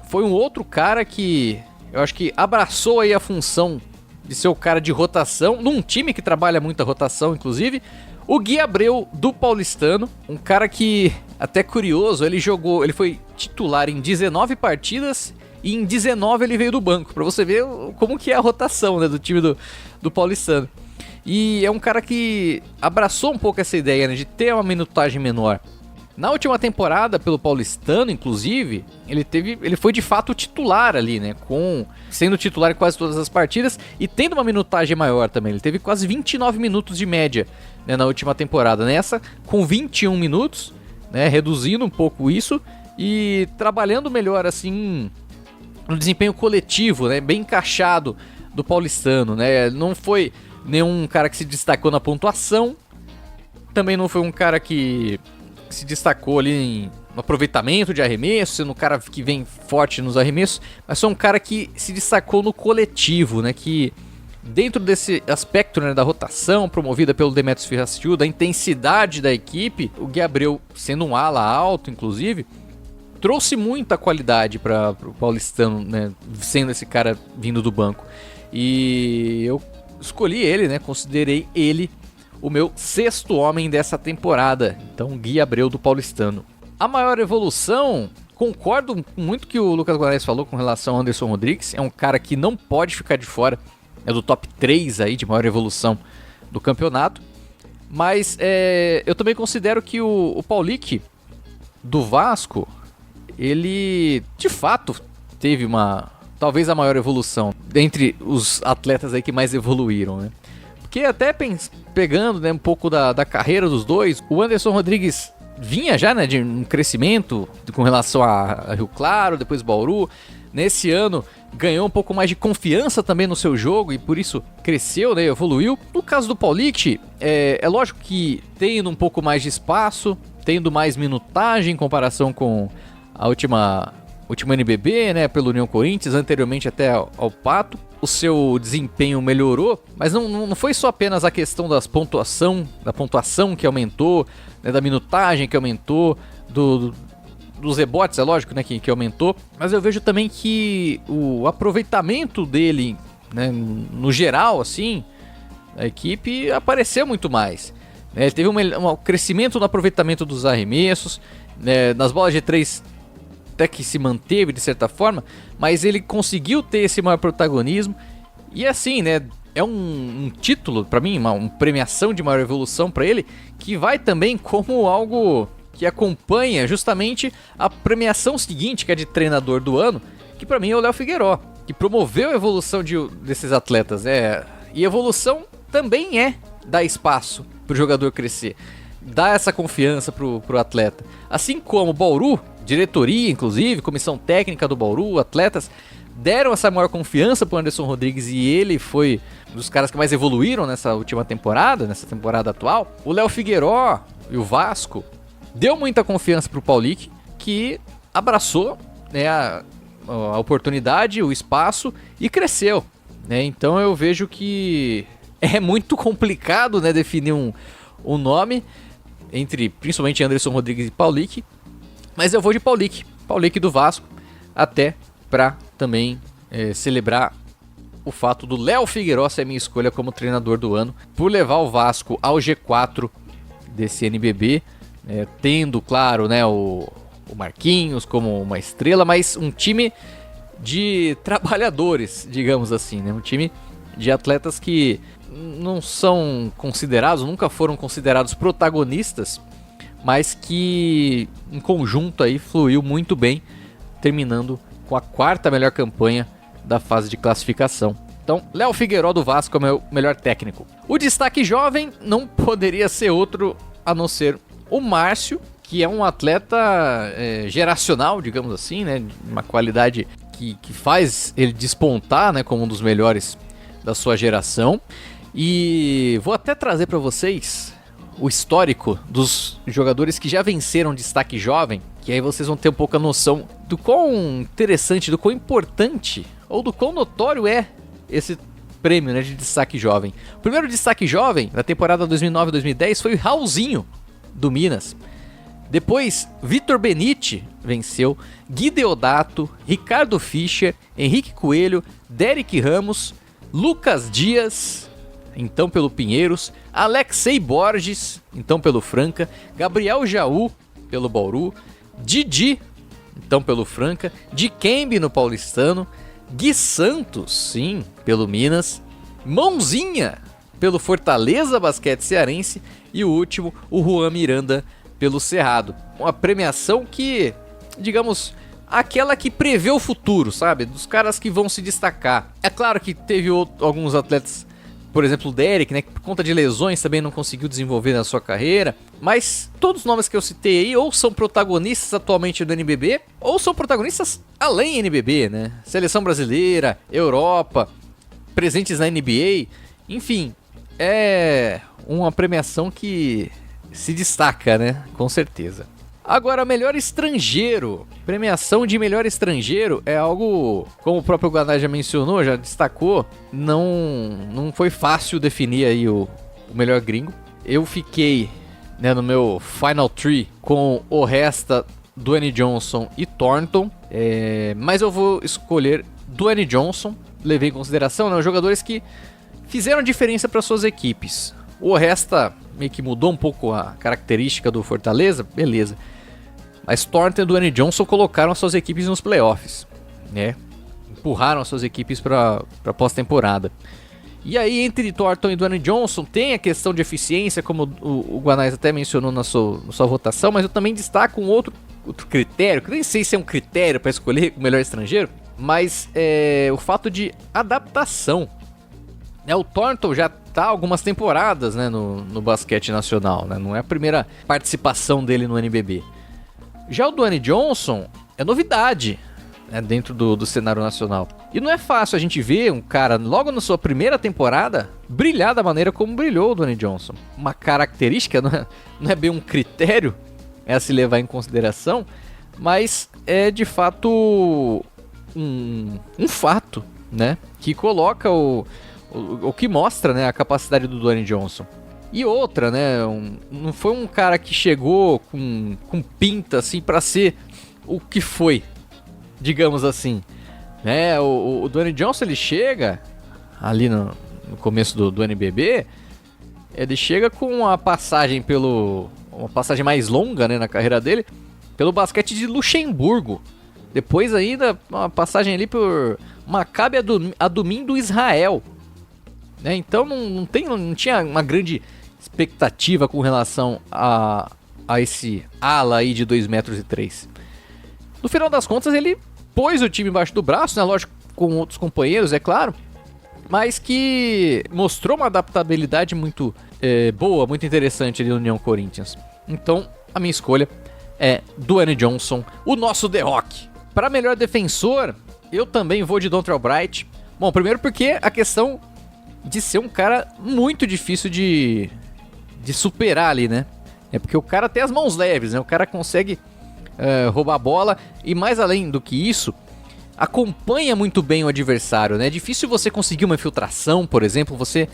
foi um outro cara que eu acho que abraçou aí a função de ser o cara de rotação, num time que trabalha muita rotação, inclusive, o Gui Abreu, do Paulistano, um cara que, até curioso, ele foi titular em 19 partidas e em 19 ele veio do banco, pra você ver como que é a rotação, né, do time do Paulistano. E é um cara que abraçou um pouco essa ideia, né, de ter uma minutagem menor. Na última temporada, pelo Paulistano, inclusive, ele foi de fato titular ali, né? Sendo titular em quase todas as partidas e tendo uma minutagem maior também. Ele teve quase 29 minutos de média, né, na última temporada. Nessa, com 21 minutos, né? Reduzindo um pouco isso e trabalhando melhor, assim, no desempenho coletivo, né? Bem encaixado do Paulistano, né? Não foi nenhum cara que se destacou na pontuação. Também não foi um cara que se destacou ali no aproveitamento de arremesso, sendo um cara que vem forte nos arremessos, mas foi um cara que se destacou no coletivo, né, que dentro desse aspecto, né, da rotação promovida pelo Demetrios Ferracil, da intensidade da equipe, o Gui Abreu, sendo um ala alto, inclusive, trouxe muita qualidade para o Paulistano, né, sendo esse cara vindo do banco. E eu escolhi ele, né, considerei ele o meu sexto homem dessa temporada, então Gui Abreu, do Paulistano. A maior evolução, concordo com muito que o Lucas Guanais falou com relação ao Anderson Rodrigues, é um cara que não pode ficar de fora, é do top 3 aí de maior evolução do campeonato, mas eu também considero que o Paulic, do Vasco, ele de fato teve talvez a maior evolução dentre os atletas aí que mais evoluíram, né? Porque até pegando, né, um pouco da carreira dos dois, o Anderson Rodrigues vinha já, né, de um crescimento com relação a Rio Claro, depois Bauru. Nesse ano ganhou um pouco mais de confiança também no seu jogo e por isso cresceu, né, evoluiu. No caso do Paulic, é lógico que tendo um pouco mais de espaço, tendo mais minutagem em comparação com a última NBB, né, pelo União Corinthians, anteriormente até ao Pato. O seu desempenho melhorou, mas não foi só apenas a questão da pontuação que aumentou, né, da minutagem que aumentou, dos rebotes, é lógico, né, que aumentou, mas eu vejo também que o aproveitamento dele, né, no geral, assim, a equipe apareceu muito mais. Ele teve um crescimento no aproveitamento dos arremessos, né, nas bolas de 3 até que se manteve de certa forma, mas ele conseguiu ter esse maior protagonismo e assim, né, é um título para mim, uma premiação de maior evolução para ele, que vai também como algo que acompanha justamente a premiação seguinte, que é de treinador do ano, que para mim é o Léo Figueiró, que promoveu a evolução desses atletas, e evolução também é dar espaço pro jogador crescer, dar essa confiança pro atleta, assim como o Bauru, diretoria, inclusive, comissão técnica do Bauru, atletas, deram essa maior confiança pro Anderson Rodrigues e ele foi um dos caras que mais evoluíram nessa última temporada, nessa temporada atual. O Léo Figueiró e o Vasco deu muita confiança pro Paulic, que abraçou né, a oportunidade, o espaço e cresceu, né? Então eu vejo que é muito complicado, né, definir um nome entre principalmente Anderson Rodrigues e Paulick, mas eu vou de Paulick do Vasco, até para também celebrar o fato do Léo Figueiredo ser minha escolha como treinador do ano, por levar o Vasco ao G4 desse NBB, tendo, claro, né, o Marquinhos como uma estrela, mas um time de trabalhadores, digamos assim, né? Um time de atletas que não são considerados, nunca foram considerados protagonistas, mas que em conjunto aí fluiu muito bem, terminando com a 4ª melhor campanha da fase de classificação. Então, Léo Figueiredo do Vasco é o meu melhor técnico. O destaque jovem não poderia ser outro a não ser o Márcio, que é um atleta geracional, digamos assim, né? Uma qualidade que faz ele despontar, né, como um dos melhores da sua geração. E vou até trazer para vocês o histórico dos jogadores que já venceram destaque jovem, que aí vocês vão ter um pouco a noção do quão interessante, do quão importante ou do quão notório é esse prêmio, né, de destaque jovem. O primeiro destaque jovem da temporada 2009-2010 foi o Raulzinho, do Minas. Depois, Vitor Benite venceu, Gui Deodato, Ricardo Fischer, Henrique Coelho, Derek Ramos, Lucas Dias, então pelo Pinheiros, Alexei Borges, então pelo Franca, Gabriel Jaú, pelo Bauru, Didi, então pelo Franca, Dikembe no Paulistano, Gui Santos, sim, pelo Minas, Mãozinha, pelo Fortaleza Basquete Cearense e o último, o Juan Miranda, pelo Cerrado. Uma premiação que, digamos, aquela que prevê o futuro, sabe? Dos caras que vão se destacar. É claro que teve alguns atletas, por exemplo o Derek, né, que por conta de lesões também não conseguiu desenvolver na sua carreira, mas todos os nomes que eu citei aí ou são protagonistas atualmente do NBB, ou são protagonistas além NBB, né? Seleção brasileira, Europa, presentes na NBA, enfim, é uma premiação que se destaca, né? Com certeza. Agora, melhor estrangeiro. Premiação de melhor estrangeiro é algo, como o próprio Guanais já mencionou, já destacou, não foi fácil definir aí o melhor gringo. Eu fiquei, né, no meu Final Three com o Resta, Dwayne Johnson e Thornton, mas eu vou escolher Dwayne Johnson. Levei em consideração, né, os jogadores que fizeram diferença para suas equipes. O Resta meio que mudou um pouco a característica do Fortaleza, beleza. Mas Thornton e Dwayne Johnson colocaram suas equipes nos playoffs, né? Empurraram suas equipes para pós-temporada. E aí, entre Thornton e Dwayne Johnson, tem a questão de eficiência, como o Guanais até mencionou na sua votação, mas eu também destaco um outro critério, que nem sei se é um critério para escolher o melhor estrangeiro, mas o fato de adaptação. O Thornton já está há algumas temporadas, né, no basquete nacional, né? Não é a primeira participação dele no NBB. Já o Dwayne Johnson é novidade, né, dentro do cenário nacional. E não é fácil a gente ver um cara, logo na sua primeira temporada, brilhar da maneira como brilhou o Dwayne Johnson. Uma característica, não é bem um critério a se levar em consideração, mas é de fato um fato, né, que coloca o que mostra, né, a capacidade do Dwayne Johnson. E outra, né, não foi um cara que chegou com pinta assim para ser o que foi, digamos assim, né? O Dwayne Johnson, ele chega ali no começo do NBB, ele chega com uma passagem uma passagem mais longa, né, na carreira dele, pelo basquete de Luxemburgo. Depois ainda uma passagem ali por Maccabi Adumim do Israel. Então não tinha uma grande expectativa com relação a esse ala aí de 2,3 metros. No final das contas, ele pôs o time embaixo do braço, né? Lógico, com outros companheiros, é claro, mas que mostrou uma adaptabilidade muito boa, muito interessante ali no União Corinthians. Então, a minha escolha é Dwayne Johnson, o nosso The Rock. Para melhor defensor, eu também vou de Dontrell Bright. Bom, primeiro porque a questão de ser um cara muito difícil de superar ali, né? É porque o cara tem as mãos leves, né? O cara consegue roubar a bola. E mais além do que isso, acompanha muito bem o adversário, né? É difícil você conseguir uma infiltração, por exemplo, você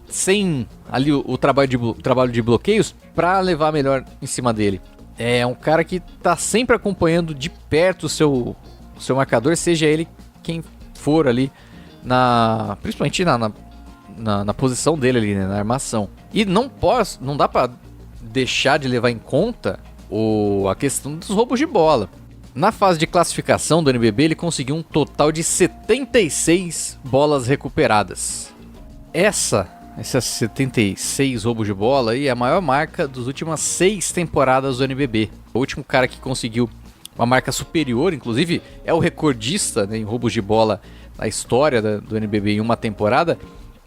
sem ali o trabalho de bloqueios para levar melhor em cima dele. É um cara que tá sempre acompanhando de perto o seu marcador, seja ele quem for ali, principalmente na posição dele ali, né? Na armação. E não dá para deixar de levar em conta a questão dos roubos de bola. Na fase de classificação do NBB, ele conseguiu um total de 76 bolas recuperadas. Essas 76 roubos de bola aí é a maior marca das últimas 6 temporadas do NBB. O último cara que conseguiu uma marca superior, inclusive, é o recordista, né, em roubos de bola na história do NBB em uma temporada,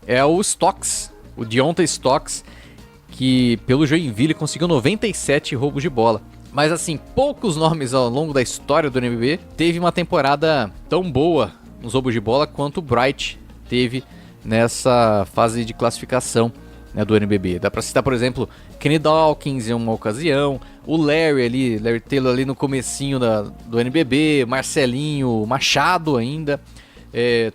é o Stokes, o Deontay Stokes, que pelo Joinville conseguiu 97 roubos de bola. Mas assim, poucos nomes ao longo da história do NBB teve uma temporada tão boa nos roubos de bola quanto o Bright teve nessa fase de classificação, né, do NBB. Dá pra citar, por exemplo, Kenny Dawkins em uma ocasião, o Larry Taylor ali no comecinho do NBB, Marcelinho, Machado ainda,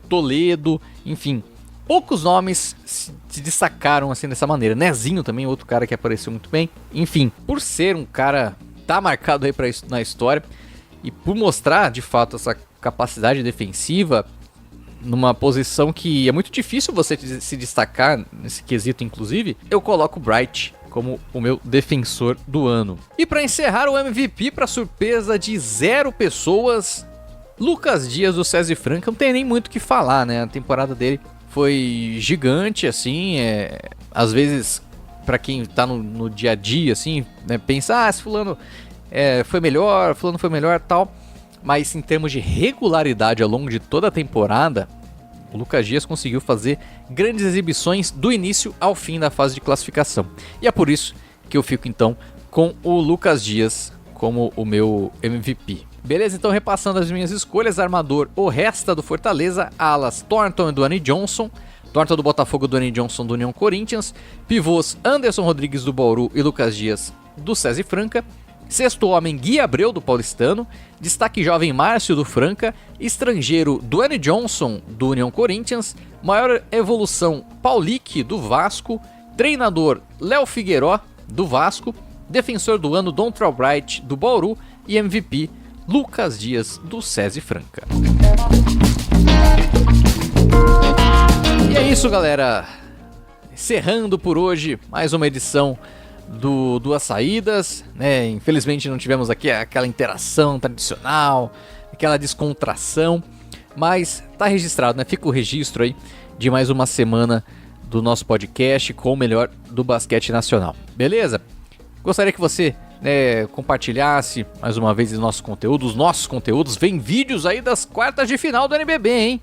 Toledo, enfim. Poucos nomes se destacaram assim dessa maneira. Nezinho também, outro cara que apareceu muito bem. Enfim, por ser um cara tá marcado aí na história e por mostrar de fato essa capacidade defensiva numa posição que é muito difícil você se destacar nesse quesito, inclusive, eu coloco o Bright como o meu defensor do ano. E para encerrar o MVP, para surpresa de 0 pessoas, Lucas Dias do César Franca. Não tem nem muito o que falar, né? A temporada dele foi gigante, assim, às vezes, para quem tá no dia a dia, assim, né, pensa, esse fulano foi melhor, fulano foi melhor, tal. Mas em termos de regularidade ao longo de toda a temporada, o Lucas Dias conseguiu fazer grandes exibições do início ao fim da fase de classificação. E é por isso que eu fico então com o Lucas Dias como o meu MVP. Beleza, então repassando as minhas escolhas: armador, o Resta do Fortaleza, alas, Thornton e Dwayne Johnson, Thornton do Botafogo, Dwayne Johnson do União Corinthians, pivôs, Anderson Rodrigues do Bauru e Lucas Dias do César Franca, sexto homem, Gui Abreu do Paulistano, destaque jovem, Márcio do Franca, estrangeiro, Dwayne Johnson do União Corinthians, maior evolução, Paulique do Vasco, treinador, Léo Figueiró do Vasco, defensor do ano, Dontrell Bright do Bauru e MVP, Lucas Dias do César Franca. E é isso, galera. Encerrando por hoje mais uma edição do Duas Saídas, né? Infelizmente não tivemos aqui aquela interação tradicional, aquela descontração, mas tá registrado, né? Fica o registro aí de mais uma semana do nosso podcast com o melhor do basquete nacional. Beleza? Gostaria que você, né, compartilhasse mais uma vez os nossos conteúdos. Vem vídeos aí das quartas de final do NBB, hein?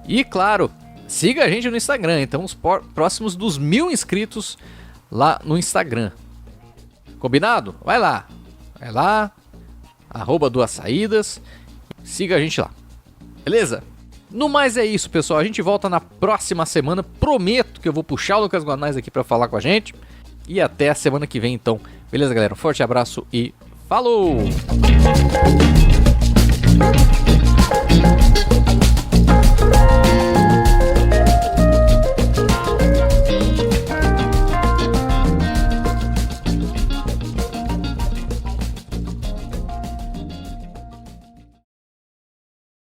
E claro, siga a gente no Instagram. Então, os próximos dos 1000 inscritos lá no Instagram. Combinado? Vai lá, @duassaídas. Siga a gente lá. Beleza? No mais é isso, pessoal. A gente volta na próxima semana. Prometo que eu vou puxar o Lucas Guanais aqui para falar com a gente. E até a semana que vem, então. Beleza, galera? Um forte abraço e falou!